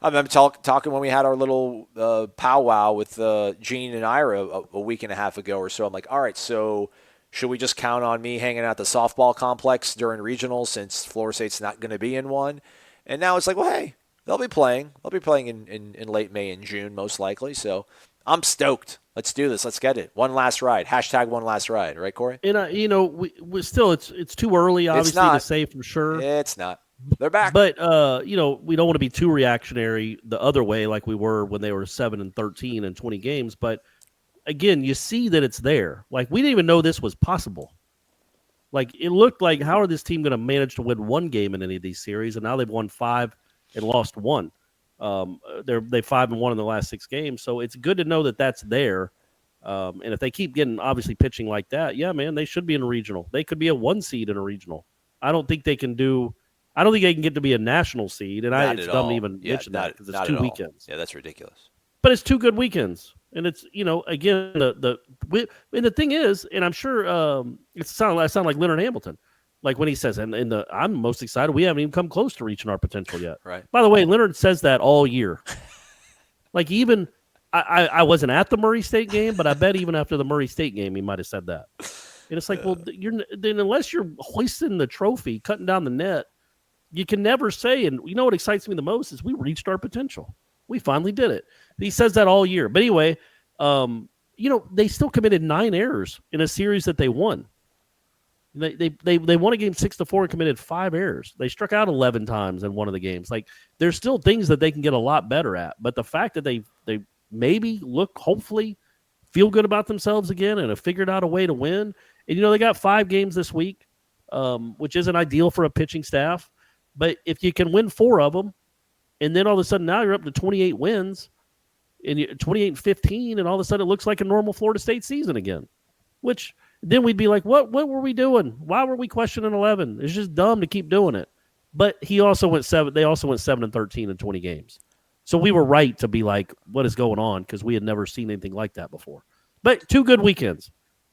I'm talking when we had our little powwow with Gene and Ira a week and a half ago or so. I'm like, all right, so should we just count on me hanging out the softball complex during regionals since Florida State's not going to be in one? And now it's like, well, hey, they'll be playing. They'll be playing in late May and June, most likely. So I'm stoked. Let's do this. Let's get it. One last ride. # one last ride. Right, Corey? And, we still, it's too early, obviously, to say for sure. It's not. They're back. But, we don't want to be too reactionary the other way like we were when they were 7-13 in 20 games. But, again, you see that it's there. Like, we didn't even know this was possible. Like, it looked like, how are this team going to manage to win one game in any of these series? And now they've won 5 and lost 1. They're 5-1 in the last 6 games. So it's good to know that that's there. And if they keep getting, obviously, pitching like that, yeah, man, they should be in a regional. They could be a 1 seed in a regional. I don't think they can get to be a national seed. And it's dumb to even mention that because it's 2 weekends. Yeah, that's ridiculous. But it's 2 good weekends. And it's, again, and the thing is, and I'm sure I sound like Leonard Hamilton, like when he says, I'm most excited. We haven't even come close to reaching our potential yet. Right. By the way, Leonard says that all year. Like even I wasn't at the Murray State game, but I bet even after the Murray State game, he might have said that. And it's like, well, then unless you're hoisting the trophy, cutting down the net, you can never say. And you know what excites me the most is we reached our potential. We finally did it. He says that all year. But anyway, they still committed 9 errors in a series that they won. They won a game 6-4 and committed 5 errors. They struck out 11 times in one of the games. Like there's still things that they can get a lot better at. But the fact that they maybe hopefully feel good about themselves again and have figured out a way to win. And they got 5 games this week, which isn't ideal for a pitching staff. But if you can win 4 of them, and then all of a sudden now you're up to 28 wins, and 28-15, and all of a sudden it looks like a normal Florida State season again. Which then we'd be like, what were we doing? Why were we questioning 11? It's just dumb to keep doing it. But they also went 7-13 in 20 games. So we were right to be like, what is going on? Because we had never seen anything like that before. But 2 good weekends.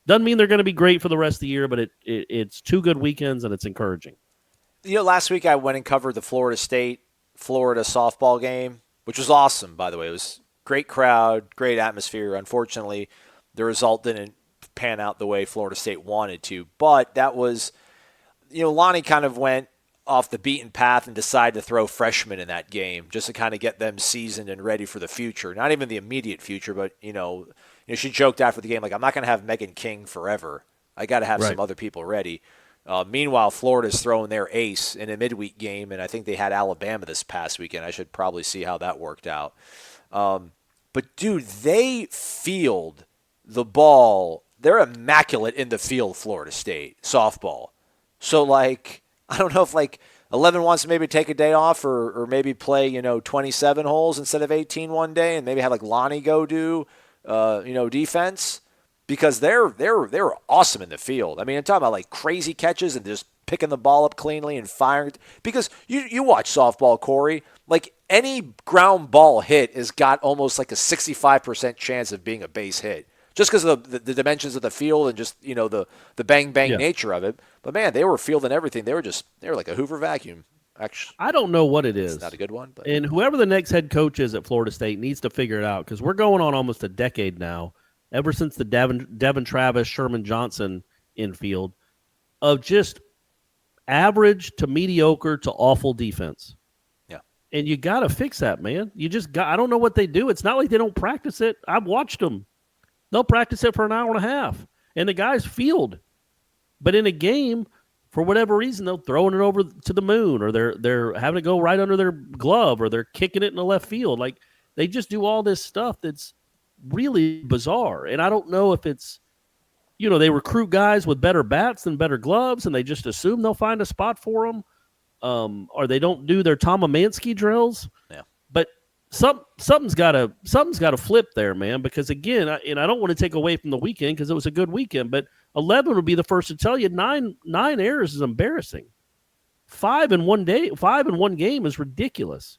Doesn't mean they're going to be great for the rest of the year, but it's 2 good weekends, and it's encouraging. Last week I went and covered the Florida softball game, which was awesome, by the way. It was great crowd, great atmosphere. Unfortunately, the result didn't pan out the way Florida State wanted to, but that was, Lonnie kind of went off the beaten path and decided to throw freshmen in that game just to kind of get them seasoned and ready for the future. Not even the immediate future, but, she joked after the game, like, I'm not going to have Megan King forever. I got to have some other people ready. Meanwhile, Florida's throwing their ace in a midweek game, and I think they had Alabama this past weekend. I should probably see how that worked out. But, dude, they field the ball. They're immaculate in the field, Florida State, softball. So, I don't know if, 11 wants to maybe take a day off or maybe play, 27 holes instead of 18 one day and maybe have, Lonnie go do, defense. Because they're awesome in the field. I mean, I'm talking about crazy catches and just picking the ball up cleanly and firing. Because you watch softball, Corey. Any ground ball hit has got almost a 65% chance of being a base hit, just because of the dimensions of the field and just the bang nature of it. But man, they were fielding everything. They were like a Hoover vacuum. Actually, I don't know what it is. It's not a good one, but and whoever the next head coach is at Florida State needs to figure it out because we're going on almost a decade now. Ever since the Devin Travis, Sherman Johnson infield of just average to mediocre to awful defense. Yeah. And you got to fix that, man. I don't know what they do. It's not like they don't practice it. I've watched them. They'll practice it for an hour and a half, and the guys field. But in a game, for whatever reason, they're throwing it over to the moon, or they're having to go right under their glove, or they're kicking it in the left field. They just do all this stuff that's really bizarre. And I don't know if it's, they recruit guys with better bats than better gloves, and they just assume they'll find a spot for them, or they don't do their Tom Amansky drills. Yeah. But something's got to flip there, man. Because again, I don't want to take away from the weekend because it was a good weekend, but 11 would be the first to tell you 9 errors is embarrassing. 5 in one game is ridiculous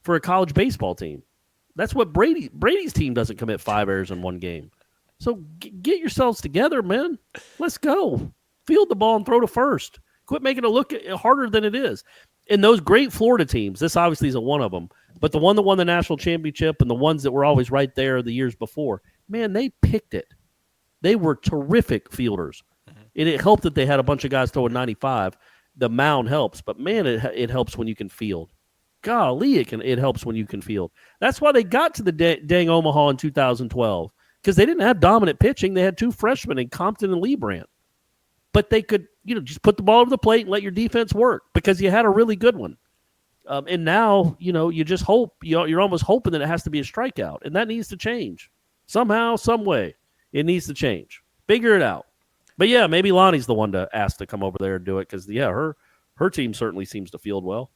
for a college baseball team. That's what Brady's team doesn't commit 5 errors in one game. So get yourselves together, man. Let's go. Field the ball and throw to first. Quit making it look harder than it is. And those great Florida teams, this obviously isn't one of them, but the one that won the national championship and the ones that were always right there the years before, man, they picked it. They were terrific fielders. Mm-hmm. And it helped that they had a bunch of guys throwing 95. The mound helps, but man, it helps when you can field. Golly, it helps when you can field. That's why they got to the dang Omaha in 2012, because they didn't have dominant pitching. They had 2 freshmen in Compton and Leibrandt. But they could, just put the ball over the plate and let your defense work because you had a really good one. And now, you just hope, you're almost hoping that it has to be a strikeout, and that needs to change. Somehow, some way, it needs to change. Figure it out. But, yeah, maybe Lonnie's the one to ask to come over there and do it because, yeah, her team certainly seems to field well.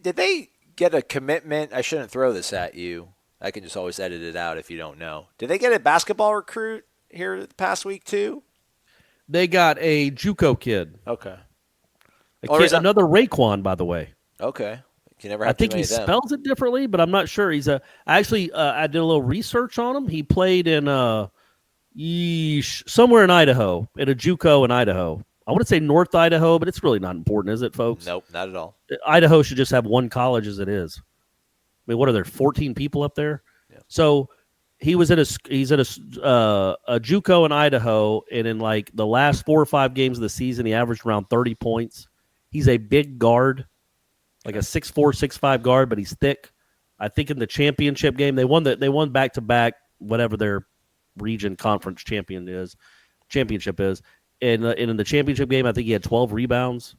Did they get a commitment? I shouldn't throw this at you. I can just always edit it out if you don't know. Did they get a basketball recruit here the past week too? They got a JuCo kid. Okay. Another Raekwon, by the way. Okay. You never have I think he spells it differently, but I'm not sure. I did a little research on him. He played in somewhere in Idaho, at a JuCo in Idaho. I want to say North Idaho, but it's really not important, is it, folks? Nope, not at all. Idaho should just have one college as it is. I mean, what are there, 14 people up there? Yeah. So he's at a JuCo in Idaho, and in the last 4 or 5 games of the season, he averaged around 30 points. He's a big guard, like a 6'4", 6'5" guard, but he's thick. I think in the championship game, they won back-to-back, whatever their region conference championship is. And in the championship game, I think he had 12 rebounds.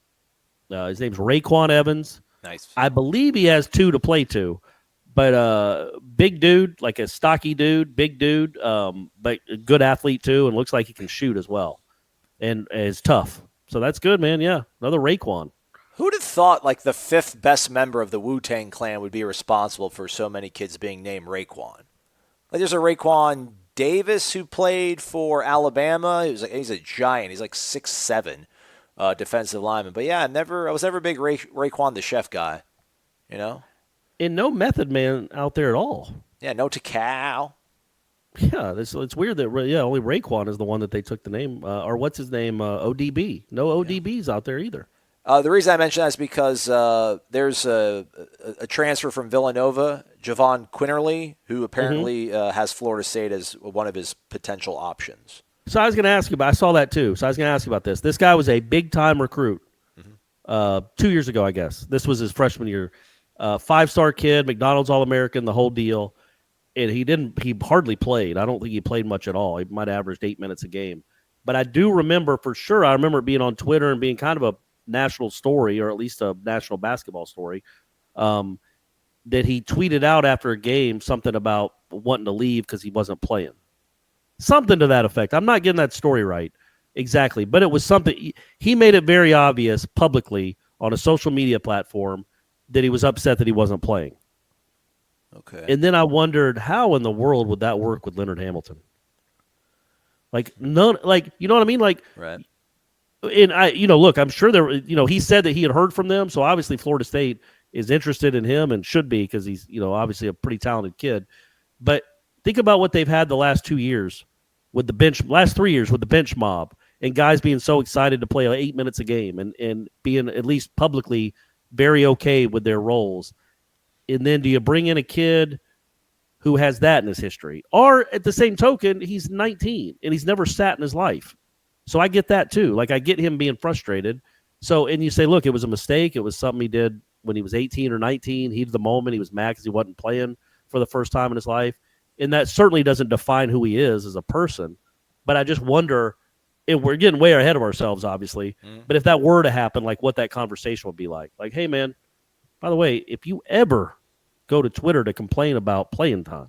His name's Raekwon Evans. Nice. I believe he has 2 to play to. But big dude, like a stocky dude, big dude, but a good athlete too, and looks like he can shoot as well. And is tough. So that's good, man. Yeah, another Raekwon. Who'd have thought the 5th best member of the Wu-Tang Clan would be responsible for so many kids being named Raekwon? There's a Raekwon Davis who played for Alabama. He's a giant. He's 6'7", defensive lineman. But yeah, I was never a big Raekwon the Chef guy. And no Method Man out there at all. Yeah, no Takao. Yeah, it's weird that only Raekwon is the one that they took the name, or what's his name, ODB. No ODBs out there either. The reason I mention that is because there's a transfer from Villanova, Javon Quinterly, who apparently has Florida State as one of his potential options. So I was going to ask you about. I saw that too. So I was going to ask you about this. This guy was a big time recruit 2 years ago, I guess. This was his freshman year. 5-star kid, McDonald's All-American, the whole deal. And he hardly played. I don't think he played much at all. He might have averaged 8 minutes a game. But I do remember for sure, I remember it being on Twitter and being kind of a national story, or at least a national basketball story, that he tweeted out after a game something about wanting to leave because he wasn't playing. Something to that effect. I'm not getting that story right exactly, but it was something. He made it very obvious publicly on a social media platform that he was upset that he wasn't playing. Okay. And then I wondered, how in the world would that work with Leonard Hamilton? Like, none, like, you know what I mean? Like, right. And look, I'm sure he said that he had heard from them. So obviously Florida State is interested in him and should be, because he's, obviously a pretty talented kid. But think about what they've had the last 2 years with last 3 years with the bench mob, and guys being so excited to play 8 minutes a game and being at least publicly very okay with their roles. And then do you bring in a kid who has that in his history? Or at the same token, he's 19 and he's never sat in his life. So I get that too. Like, I get him being frustrated. So, and you say, look, it was a mistake. It was something he did when he was 18 or 19. Heat of the moment. He was mad because he wasn't playing for the first time in his life. And that certainly doesn't define who he is as a person. But I just wonder, if we're getting way ahead of ourselves, obviously. But if that were to happen, like, what that conversation would be like. Like, hey, man, by the way, if you ever go to Twitter to complain about playing time,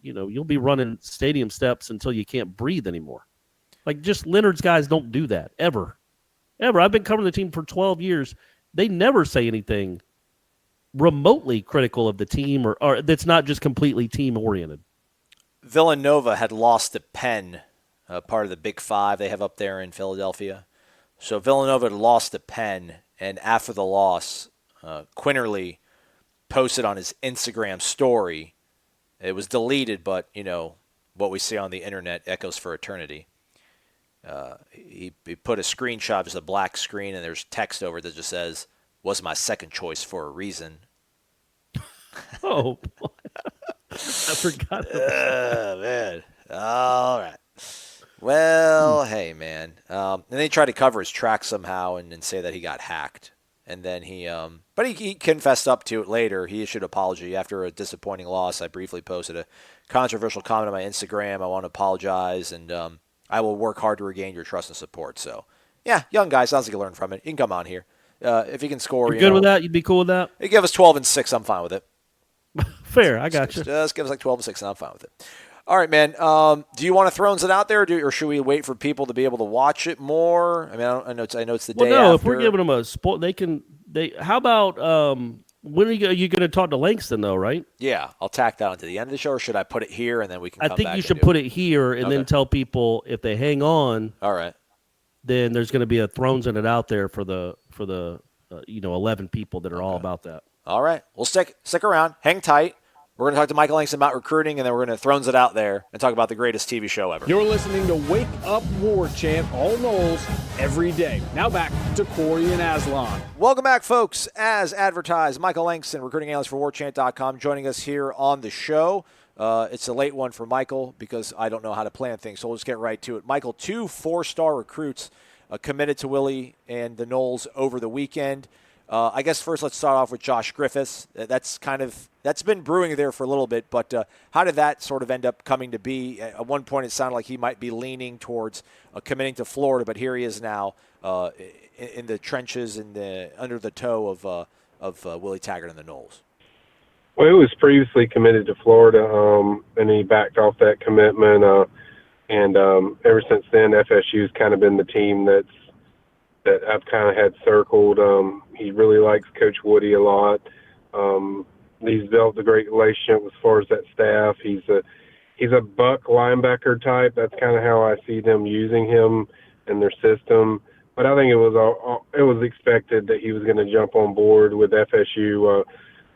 you'll be running stadium steps until you can't breathe anymore. Like, just Leonard's guys don't do that, ever. Ever. I've been covering the team for 12 years. They never say anything remotely critical of the team or that's not just completely team-oriented. Villanova had lost to Penn, part of the Big Five they have up there in Philadelphia. So Villanova had lost to Penn, and after the loss, Quinterly posted on his Instagram story. It was deleted, but, what we see on the internet echoes for eternity. He put a screenshot of just a black screen, and there's text over it that just says, "Was my second choice for a reason." Oh, boy. I forgot. Man. All right. Well, hey, man. And they tried to cover his tracks somehow and say that he got hacked. And then but he confessed up to it later. He issued an apology after a disappointing loss. I briefly posted a controversial comment on my Instagram. I want to apologize, and I will work hard to regain your trust and support. So, yeah, young guy. Sounds like you learned from it. You can come on here. If he can score, You're good with that? You'd be cool with that? He give us 12-6. I'm fine with it. Fair, I got you. Just give us like 12-6, and I'm fine with it. All right, man. Do you want to Thrones'in It Out There, or should we wait for people to be able to watch it more? I mean, I know it's the day after. If we're giving them a sport, they can. How about when are you going to talk to Langston though? Right? Yeah, I'll tack that onto the end of the show, or should I put it here and then we can? I think you should put it here and then tell people if they hang on. All right. Then there's going to be a Thrones'in It Out There for the 11 people that are all about that. All right, we'll stick around, hang tight. We're going to talk to Michael Langston about recruiting, and then we're going to Thrones'in It Out There and talk about the greatest TV show ever. You're listening to Wake Up War Chant, all Noles, every day. Now back to Corey and Aslan. Welcome back, folks. As advertised, Michael Langston, recruiting analyst for WarChant.com, joining us here on the show. It's a late one for Michael because I don't know how to plan things, so we'll just get right to it. Michael, 2 4-star recruits committed to Willie and the Noles over the weekend. I guess first let's start off with Josh Griffiths. That's been brewing there for a little bit, but how did that sort of end up coming to be? At one point it sounded like he might be leaning towards committing to Florida, but here he is now in the trenches and under the toe of Willie Taggart and the Noles. Well, he was previously committed to Florida, and he backed off that commitment. And ever since then, FSU's kind of been the team that I've kind of had circled. He really likes Coach Woody a lot. He's developed a great relationship as far as that staff. He's a buck linebacker type. That's kind of how I see them using him in their system. But I think it was expected that he was going to jump on board with FSU.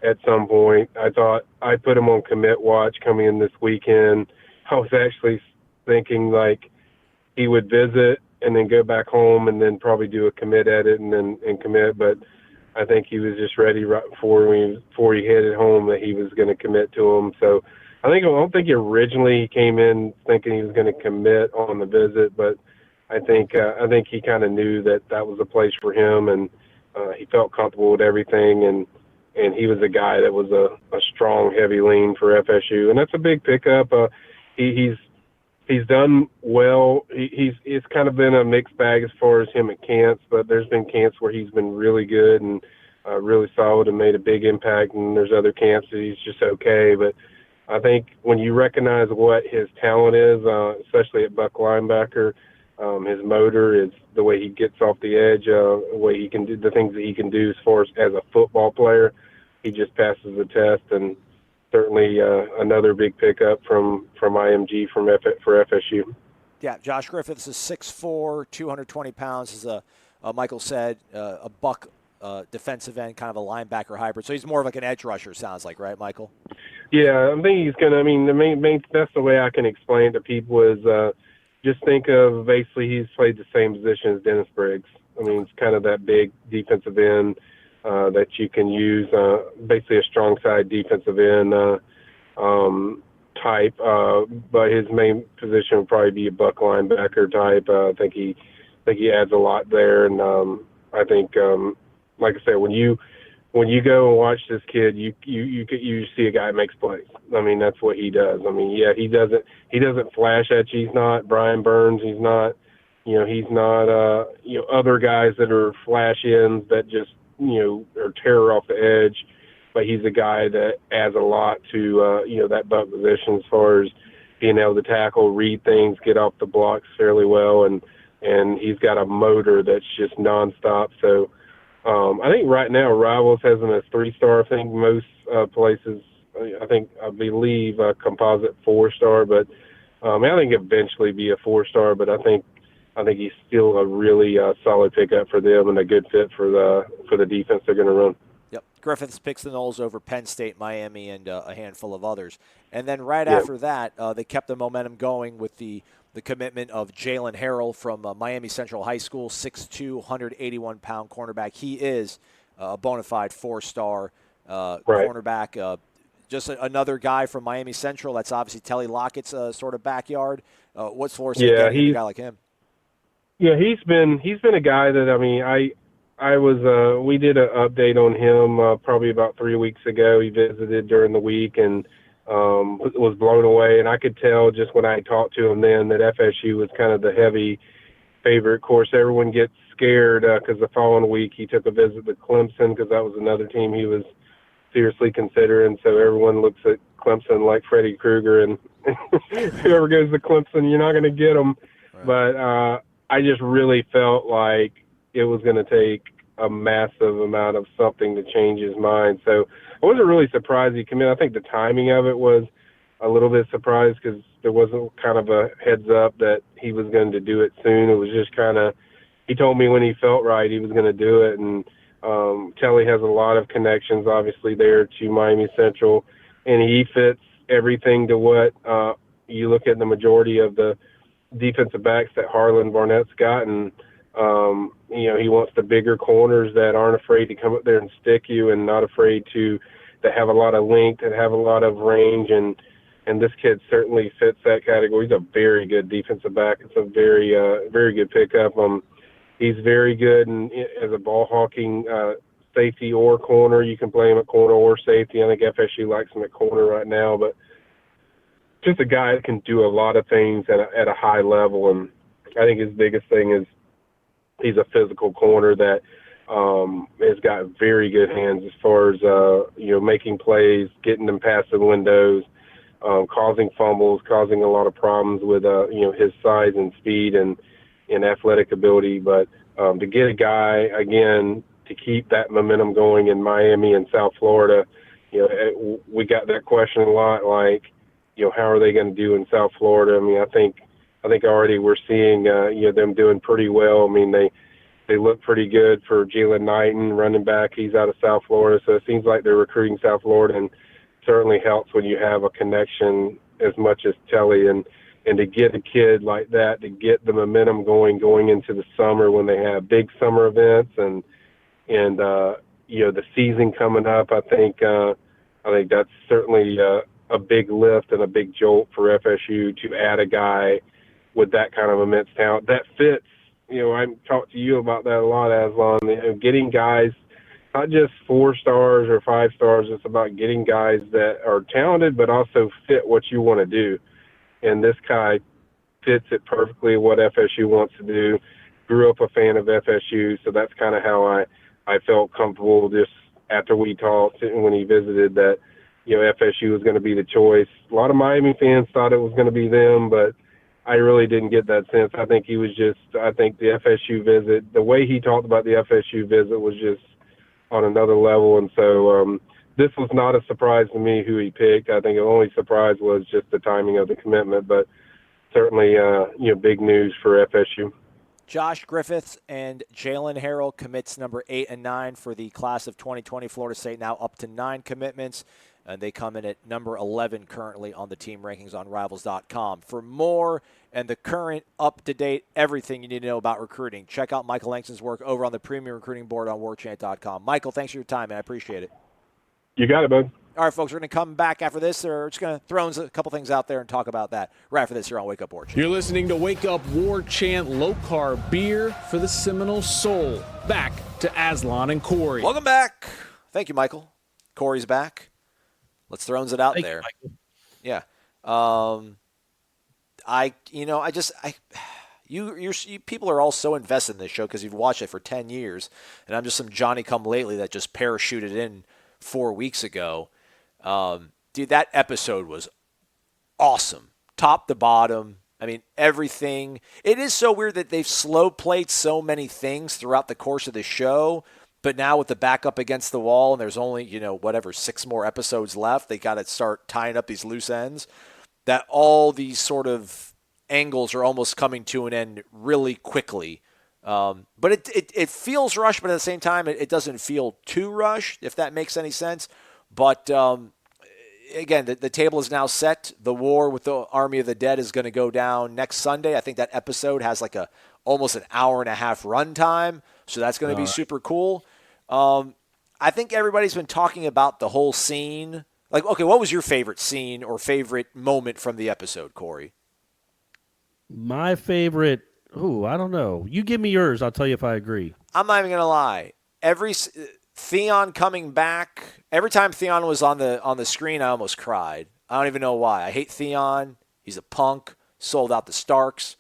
at some point. I thought I put him on commit watch coming in this weekend. I was actually thinking like he would visit and then go back home and then probably do a commit edit and commit. But I think he was just ready right before he headed home that he was going to commit to him. So I don't think originally he came in thinking he was going to commit on the visit, but I think he kind of knew that was a place for him, and he felt comfortable with everything, and he was a guy that was a strong, heavy lean for FSU, and that's a big pickup. He's done well. It's kind of been a mixed bag as far as him at camps, but there's been camps where he's been really good and really solid and made a big impact, and there's other camps that he's just okay. But I think when you recognize what his talent is, especially at buck linebacker, his motor is the way he gets off the edge, the way he can do the things that he can do as a football player. He just passes the test, and certainly another big pickup from IMG for FSU. Yeah, Josh Griffiths is 6'4", 220 pounds, as Michael said, a buck defensive end, kind of a linebacker hybrid. So he's more of like an edge rusher, sounds like, right, Michael? Yeah, I think he's going to, the main, that's the way I can explain to people is just think of basically he's played the same position as Dennis Briggs. It's kind of that big defensive end that you can use, basically a strong side defensive end type, but his main position would probably be a buck linebacker type. I think he adds a lot there, and I think, like I said, when you go and watch this kid, you see a guy that makes plays. That's what he does. He doesn't flash at you. He's not Brian Burns. He's not other guys that are flash ends that just or terror off the edge, but he's a guy that adds a lot to that buck position as far as being able to tackle, read things, get off the blocks fairly well, and he's got a motor that's just nonstop. So I think right now Rivals has him as 3-star. I think most places, I believe composite 4-star, but I think eventually be a 4-star, but I think he's still a really solid pickup for them and a good fit for the defense they're going to run. Yep. Griffiths picks the Noles over Penn State, Miami, and a handful of others. And then after that, they kept the momentum going with the commitment of Jalen Harrell from Miami Central High School, 6'2", 181-pound cornerback. He is a bona fide 4-star cornerback. Just another guy from Miami Central. That's obviously Telly Lockett's sort of backyard. What's Florida State getting a guy like him? Yeah, he's been a guy that we did an update on him probably about 3 weeks ago. He visited during the week and was blown away, and I could tell just when I talked to him then that FSU was kind of the heavy favorite. Of course, everyone gets scared because the following week he took a visit to Clemson because that was another team he was seriously considering. So everyone looks at Clemson like Freddy Krueger, and whoever goes to Clemson, you're not going to get them. Right. But I just really felt like it was going to take a massive amount of something to change his mind. So I wasn't really surprised he came in. I think the timing of it was a little bit surprised because there wasn't kind of a heads up that he was going to do it soon. It was just kind of, he told me when he felt right he was going to do it. And Telly has a lot of connections, obviously, there to Miami Central, and he fits everything to what you look at the majority of the defensive backs that Harlan Barnett's gotten. He wants the bigger corners that aren't afraid to come up there and stick you and not afraid to have a lot of length and have a lot of range. And this kid certainly fits that category. He's a very good defensive back. It's a very, very good pickup. He's very good as a ball hawking safety or corner. You can play him at corner or safety. I think FSU likes him at corner right now, but just a guy that can do a lot of things at a high level. And I think his biggest thing is he's a physical corner that has got very good hands as far as, making plays, getting them past the windows, causing fumbles, causing a lot of problems with, his size and speed and athletic ability. But to get a guy, again, to keep that momentum going in Miami and South Florida, we got that question a lot, like, how are they going to do in South Florida? I think already we're seeing, them doing pretty well. They they look pretty good for Jalen Knighton, running back. He's out of South Florida, so it seems like they're recruiting South Florida, and certainly helps when you have a connection as much as Telly, and to get a kid like that, to get the momentum going into the summer when they have big summer events and the season coming up. I think that's certainly a big lift and a big jolt for FSU to add a guy with that kind of immense talent that fits. I talked to you about that a lot, Aslan. Getting guys, not just 4 stars or 5 stars. It's about getting guys that are talented but also fit what you want to do. And this guy fits it perfectly what FSU wants to do. Grew up a fan of FSU, so that's kind of how I felt comfortable just after we talked when he visited that, FSU was going to be the choice. A lot of Miami fans thought it was going to be them, but I really didn't get that sense. I think the FSU visit, the way he talked about the FSU visit was just on another level. And so this was not a surprise to me who he picked. I think the only surprise was just the timing of the commitment, but certainly, big news for FSU. Josh Griffiths and Jalen Harrell commits number 8 and 9 for the class of 2020. Florida State now up to 9 commitments, and they come in at number 11 currently on the team rankings on Rivals.com. For more and the current, up-to-date, everything you need to know about recruiting, check out Michael Langston's work over on the Premium Recruiting Board on WarChant.com. Michael, thanks for your time, man. I appreciate it. You got it, bud. All right, folks, we're going to come back after this. We're just going to throw a couple things out there and talk about that right after this here on Wake Up War Chant. You're listening to Wake Up War Chant, low-carb beer for the Seminole soul. Back to Aslan and Corey. Welcome back. Thank you, Michael. Corey's back. Let's Thrones It Out There. Yeah. People are all so invested in this show because you've watched it for 10 years, and I'm just some Johnny-come-lately that just parachuted in 4 weeks ago. Dude, that episode was awesome. Top to bottom. I mean, everything. It is so weird that they've slow played so many things throughout the course of the show, but now with the back up against the wall and there's only, 6 more episodes left, they got to start tying up these loose ends, that all these sort of angles are almost coming to an end really quickly. But it feels rushed, but at the same time, it doesn't feel too rushed, if that makes any sense. But again, the table is now set. The war with the Army of the Dead is going to go down next Sunday. I think that episode has like almost an hour and a half runtime, so that's going to be super cool. I think everybody's been talking about the whole scene. Like, okay, what was your favorite scene or favorite moment from the episode, Corey? My favorite, I don't know. You give me yours. I'll tell you if I agree. I'm not even going to lie. Theon coming back, every time Theon was on the screen, I almost cried. I don't even know why. I hate Theon. He's a punk, sold out the Starks.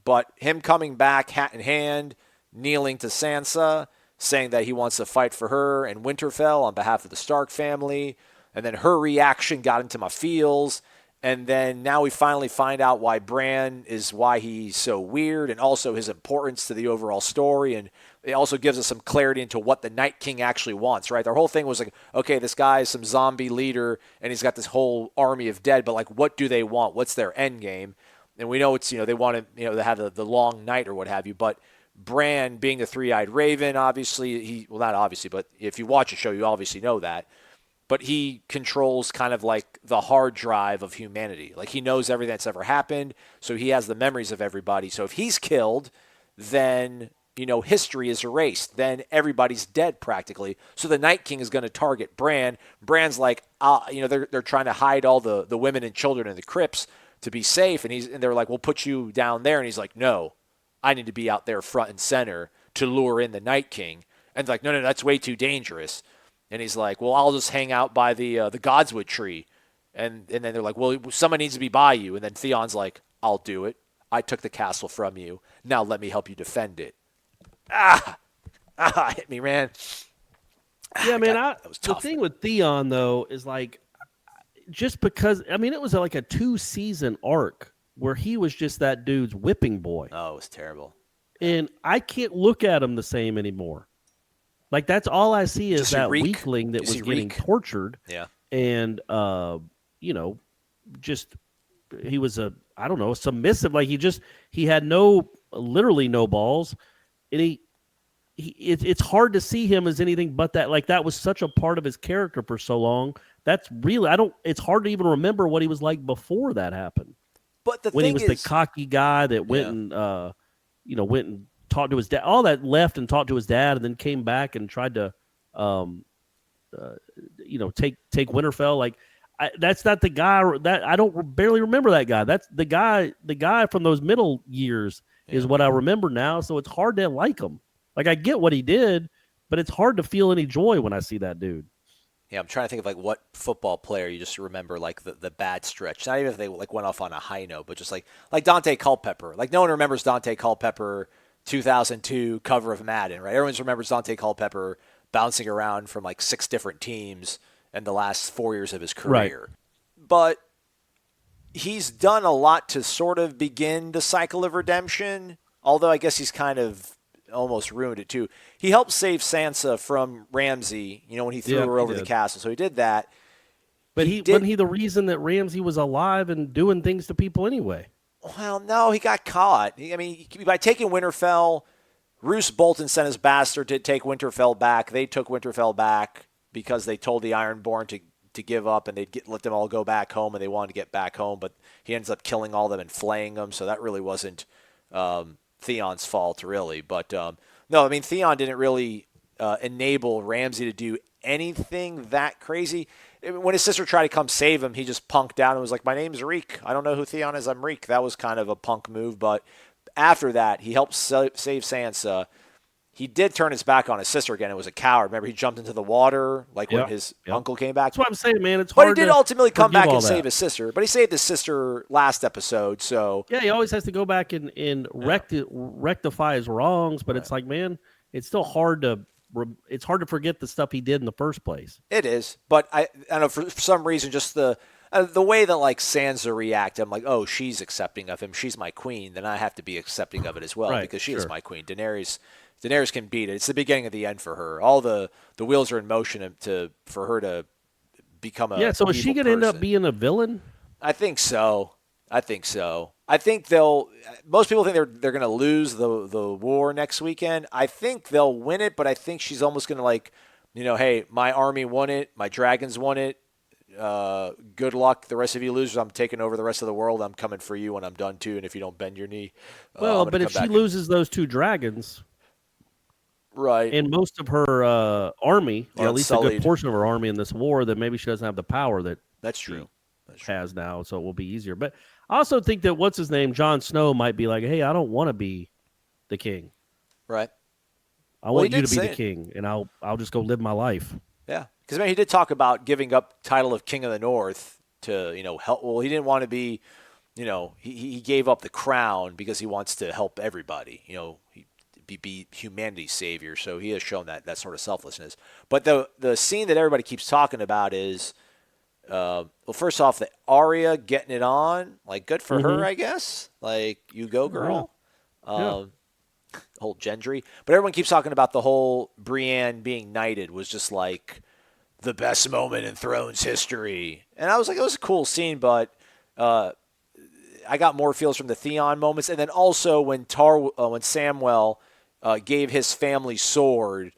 But him coming back, hat in hand, kneeling to Sansa, saying that he wants to fight for her and Winterfell on behalf of the Stark family. And then her reaction got into my feels. And then now we finally find out why Bran is why he's so weird, and also his importance to the overall story. And it also gives us some clarity into what the Night King actually wants, right? Their whole thing was like, okay, this guy is some zombie leader, and he's got this whole army of dead, but like, what do they want? What's their end game? And we know it's, they want to, to have the long night or what have you. But Bran being the three-eyed raven, obviously, not obviously, but if you watch the show, you obviously know that. But he controls kind of like the hard drive of humanity. Like, he knows everything that's ever happened, so he has the memories of everybody. So if he's killed, then, history is erased. Then everybody's dead practically. So the Night King is going to target Bran. Bran's like, they're trying to hide all the women and children in the crypts to be safe. And they're like, we'll put you down there. And he's like, no, I need to be out there front and center to lure in the Night King. And they're like, no, that's way too dangerous. And he's like, well, I'll just hang out by the Godswood tree. And then they're like, well, someone needs to be by you. And then Theon's like, I'll do it. I took the castle from you. Now let me help you defend it. Hit me, man. Yeah, man, that was tough. The thing with Theon, though, is like, just because, it was like a 2-season arc where he was just that dude's whipping boy. Oh, it was terrible. And I can't look at him the same anymore. Like, that's all I see is that weakling that was getting tortured. Yeah. And, just he was submissive. Like, he had literally no balls. And it's hard to see him as anything but that. Like that was such a part of his character for so long. That's really it's hard to even remember what he was like before that happened. But when he was the cocky guy that went and went and talked to his dad, all that left and talked to his dad, and then came back and tried to take Winterfell. Like that's not the guy that I don't barely remember that guy. That's the guy from those middle years is what I remember now. So it's hard to like him. Like I get what he did, but it's hard to feel any joy when I see that dude. Yeah, I'm trying to think of like what football player you just remember like the bad stretch. Not even if they like went off on a high note, but just like Dante Culpepper. Like no one remembers Dante Culpepper 2002 cover of Madden, right? Everyone remembers Dante Culpepper bouncing around from like 6 different teams in the last 4 years of his career. Right. But he's done a lot to sort of begin the cycle of redemption, although I guess he's kind of almost ruined it too. He helped save Sansa from Ramsay, when he threw her over the castle. So he did that. But wasn't he the reason that Ramsay was alive and doing things to people anyway? Well, no, he got caught. I mean, by taking Winterfell, Roose Bolton sent his bastard to take Winterfell back. They took Winterfell back because they told the Ironborn to give up and they'd let them all go back home, and they wanted to get back home. But he ends up killing all of them and flaying them. So that really wasn't Theon's fault, really. But no, I mean, Theon didn't really enable Ramsay to do anything that crazy. When his sister tried to come save him, he just punked out and was like, "My name's Reek. I don't know who Theon is. I'm Reek." That was kind of a punk move. But after that, he helped save Sansa. He did turn his back on his sister again. It was a coward. Remember, he jumped into the water when his uncle came back. That's what I'm saying, man. It's hard. But he did ultimately come back and save his sister. But he saved his sister last episode. So yeah, he always has to go back and rectify his wrongs. But it's like, man, it's still hard to forget the stuff he did in the first place. It is. But I don't know, for some reason, just the way that like Sansa reacted, I'm like, oh, she's accepting of him. She's my queen. Then I have to be accepting of it as well because she is my queen. Daenerys can beat it. It's the beginning of the end for her. All the wheels are in motion for her to become a So is she going to end up being a villain? I think so. I think most people think they're going to lose the war next weekend. I think they'll win it, but I think she's almost going to like, hey, my army won it. My dragons won it. Good luck. The rest of you losers, I'm taking over the rest of the world. I'm coming for you when I'm done too. And if you don't bend your knee, but if she loses those 2 dragons, right, and most of her army, or at least a good portion of her army in this war, then maybe she doesn't have the power that's true. Has now, so it will be easier. But I also think that what's his name, Jon Snow, might be like, hey, I don't want to be the king. Right. I want you to be the king, and I'll just go live my life. Yeah, because he did talk about giving up title of King of the North to help. Well, he didn't want to be, he gave up the crown because he wants to help everybody. Be humanity's savior. So he has shown that sort of selflessness. But the scene that everybody keeps talking about is, first off, the Arya getting it on, like good for her, I guess. Like you go, girl. Whole Gendry. But everyone keeps talking about the whole Brienne being knighted was just like the best moment in Thrones history. And I was like, it was a cool scene, but I got more feels from the Theon moments. And then also when Samwell gave his family sword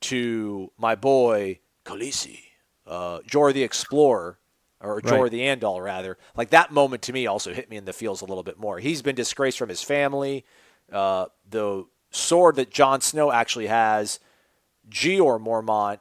to my boy Khaleesi, Jorah the Explorer, or Jorah the Andal, rather. Like that moment to me also hit me in the feels a little bit more. He's been disgraced from his family. The sword that Jon Snow actually has, Jeor Mormont,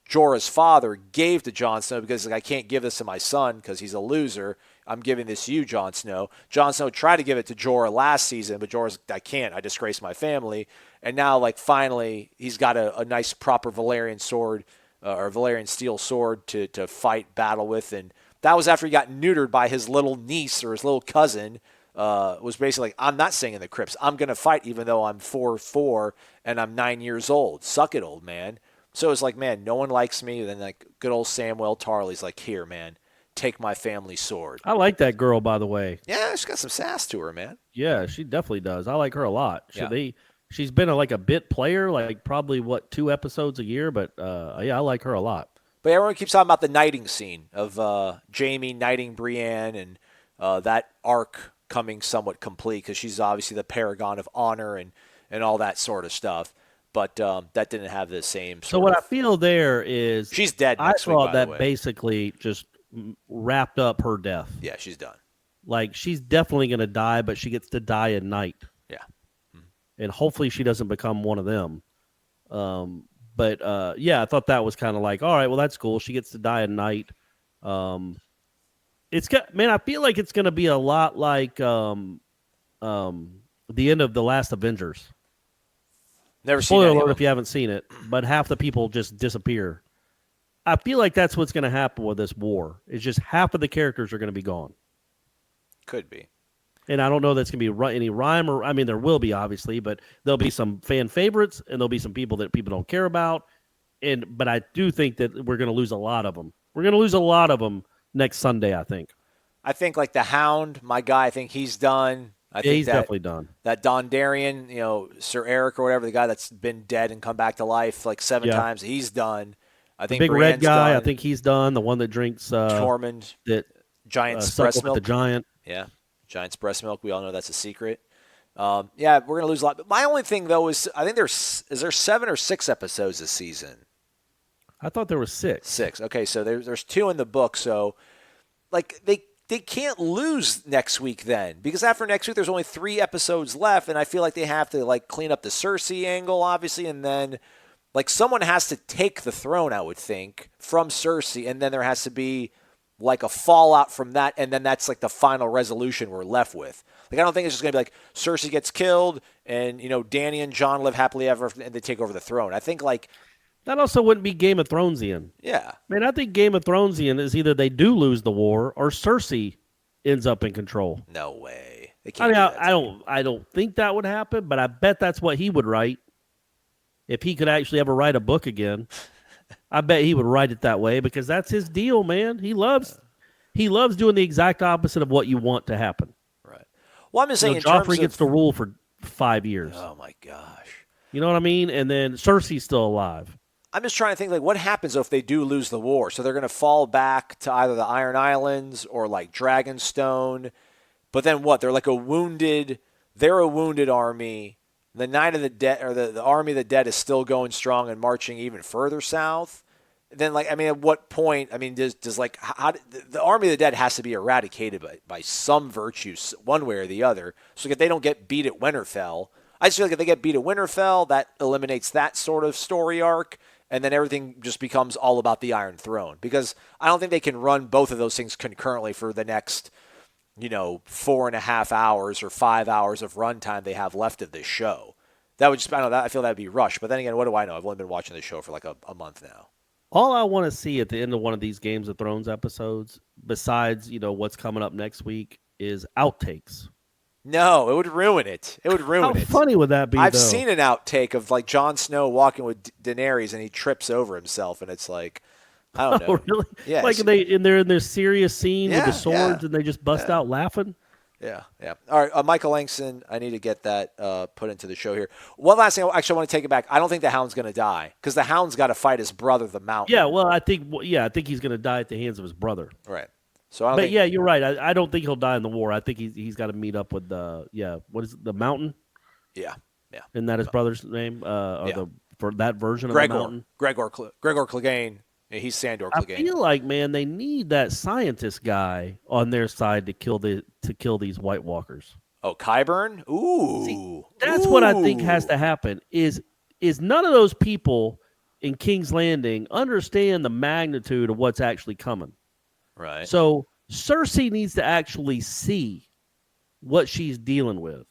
Jorah's father, gave to Jon Snow because I can't give this to my son because he's a loser. I'm giving this to you, Jon Snow. Jon Snow tried to give it to Jorah last season, but Jorah's like, I can't. I disgrace my family. And now, like, finally, he's got a nice, proper Valyrian sword, or Valyrian steel sword to fight battle with. And that was after he got neutered by his little niece or his little cousin. Was basically like, I'm not staying in the crypts. I'm going to fight even though I'm 4'4" and I'm 9 years old. Suck it, old man. So it's like, man, no one likes me. And then like good old Samwell Tarly's like, here, man, take my family sword. I like that girl, by the way. Yeah, she's got some sass to her, man. Yeah, she definitely does. I like her a lot. She's been a bit player, like probably 2 episodes a year, but I like her a lot. But everyone keeps talking about the knighting scene of Jaime knighting Brienne and that arc coming somewhat complete because she's obviously the paragon of honor and all that sort of stuff. but that didn't have the same. So what I feel there is she's dead. I Next week, thought by that the way. basically just wrapped up her death. Yeah, she's done. Like she's definitely going to die, but she gets to die at night. Yeah, and hopefully she doesn't become one of them. But yeah, I thought that was kind of like, all right, well that's cool. She gets to die at night. It's got, man, I feel like it's going to be a lot like the end of the last Avengers. Never Spoiler seen alert if you haven't seen it, but half the people just disappear. I feel like that's what's going to happen with this war. It's just half of the characters are going to be gone. Could be. And I don't know that's going to be any rhyme or, I mean, there will be obviously, but there'll be some fan favorites and there'll be some people that people don't care about. But I do think that we're going to lose a lot of them. We're going to lose a lot of them next Sunday, I think. I think like the Hound, my guy, I think he's done. I think he's definitely done. That Dondarrion, Sir Eric or whatever, the guy that's been dead and come back to life like 7 times, he's done. I think the big Brienne's red guy, done. I think he's done. The one that drinks Tormund, that Giant's breast milk. The giant. Yeah, Giant's breast milk. We all know that's a secret. Yeah, we're gonna lose a lot. But my only thing though is I think there 7 or 6 episodes this season. I thought there were 6. 6. Okay, so there's 2 in the book. So like they can't lose next week then, because after next week there's only 3 episodes left, and I feel like they have to like clean up the Cersei angle, obviously, and then like someone has to take the throne, I would think, from Cersei, and then there has to be like a fallout from that, and then that's like the final resolution we're left with. Like I don't think it's just gonna be like Cersei gets killed, and Dany and Jon live happily ever, and they take over the throne. I think like that also wouldn't be Game of Thronesian. Yeah. Man, I think Game of Thronesian is either they do lose the war or Cersei ends up in control. No way. They I can't mean, I don't think that would happen, but I bet that's what he would write. If he could actually ever write a book again, I bet he would write it that way because that's his deal, man. He loves doing the exact opposite of what you want to happen. Right. Well, I'm just saying, Joffrey gets to rule for 5 years. Oh my gosh. You know what I mean? And then Cersei's still alive. I'm just trying to think, like, what happens if they do lose the war? So they're going to fall back to either the Iron Islands or, like, Dragonstone. But then what? They're a wounded army. The Night of the Dead, or the Army of the Dead is still going strong and marching even further south. Then, like, I mean, at what point, I mean, does like, how the Army of the Dead has to be eradicated by some virtues, one way or the other. So if they don't get beat at Winterfell, I just feel like if they get beat at Winterfell, that eliminates that sort of story arc. And then everything just becomes all about the Iron Throne. Because I don't think they can run both of those things concurrently for the next, 4.5 hours or 5 hours of runtime they have left of this show. That would just, I feel that would be rushed. But then again, what do I know? I've only been watching this show for like a month now. All I want to see at the end of one of these Games of Thrones episodes, besides, what's coming up next week, is outtakes. No, it would ruin it. It would ruin it. How funny would that be, I've seen an outtake of like Jon Snow walking with Daenerys and he trips over himself, and it's like, I don't know. Oh, really? Yeah. Like they're in their serious scene with the swords and they just bust out laughing? Yeah. All right, Michael Langston, I need to get that put into the show here. One last thing, actually I want to take it back. I don't think the Hound's going to die because the Hound's got to fight his brother, the Mountain. Yeah, well, I think he's going to die at the hands of his brother. Right. So I don't think... yeah, you're right. I don't think he'll die in the war. I think he's got to meet up with what is it, the Mountain? Yeah. Isn't that his brother's name? For that version of the Mountain? Gregor Clegane. Yeah, he's Sandor Clegane. I feel like, man, they need that scientist guy on their side to kill these White Walkers. Oh, Qyburn? Ooh. See, that's what I think has to happen. Is none of those people in King's Landing understand the magnitude of what's actually coming. Right. So Cersei needs to actually see what she's dealing with.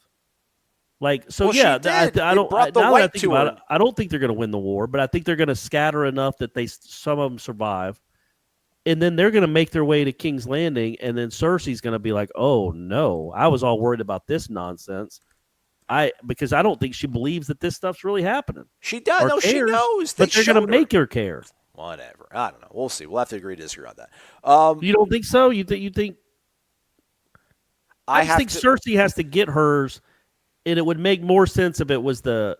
Like, so well, yeah, I don't think they're going to win the war, but I think they're going to scatter enough that some of them survive. And then they're going to make their way to King's Landing, and then Cersei's going to be like, oh, no, I was all worried about this nonsense. Because I don't think she believes that this stuff's really happening. She does. No, she knows. But they're going to make her care. Whatever. I don't know. We'll see. We'll have to agree to disagree on that. You don't think so? You think? I think Cersei has to get hers, and it would make more sense if it was the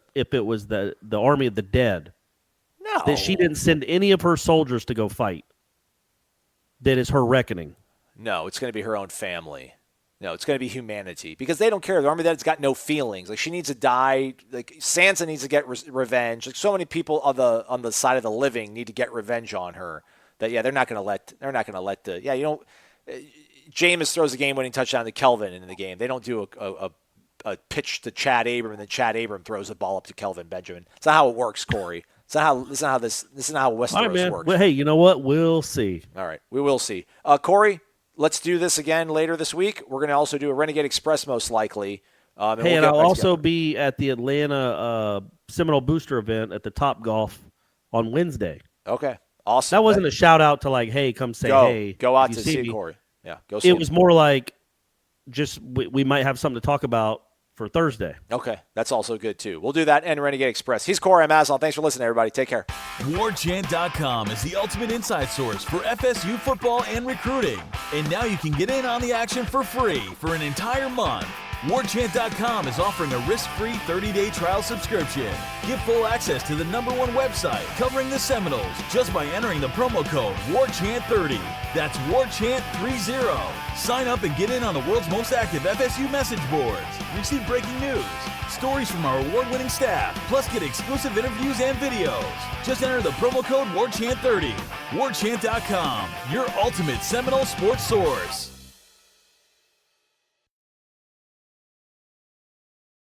Army of the Dead. No. That she didn't send any of her soldiers to go fight. That is her reckoning. No, it's going to be her own family. No, it's going to be humanity because they don't care. The army that's got no feelings. Like she needs to die. Like Sansa needs to get revenge. Like so many people on the side of the living need to get revenge on her. That they're not going to let. They're not going to let the. Yeah, you don't. Jameis throws a game-winning touchdown to Kelvin in the game. They don't do a pitch to Chad Abram and then Chad Abram throws the ball up to Kelvin Benjamin. It's not how it works, Corey. It's not how. This is not how Westeros works. Well, hey, you know what? We'll see. All right, we will see. Corey. Let's do this again later this week. We're going to also do a Renegade Express most likely. And I'll also be at the Atlanta Seminole Booster event at the Top Golf on Wednesday. Okay, awesome. That wasn't a shout out to like, hey, come say hey. Go out to see Corey. Yeah, go see him. It was more like just we might have something to talk about for Thursday. Okay, that's also good too. We'll do that and Renegade Express. He's Corey. I'm Aslan. Thanks for listening, everybody. Take care. WarChant.com is the ultimate inside source for FSU football and recruiting. And now you can get in on the action for free for an entire month. WarChant.com is offering a risk-free 30-day trial subscription. Get full access to the #1 website covering the Seminoles just by entering the promo code WarChant30. That's WarChant30. Sign up and get in on the world's most active FSU message boards. Receive breaking news, stories from our award-winning staff, plus get exclusive interviews and videos. Just enter the promo code WarChant30. WarChant.com, your ultimate Seminole sports source.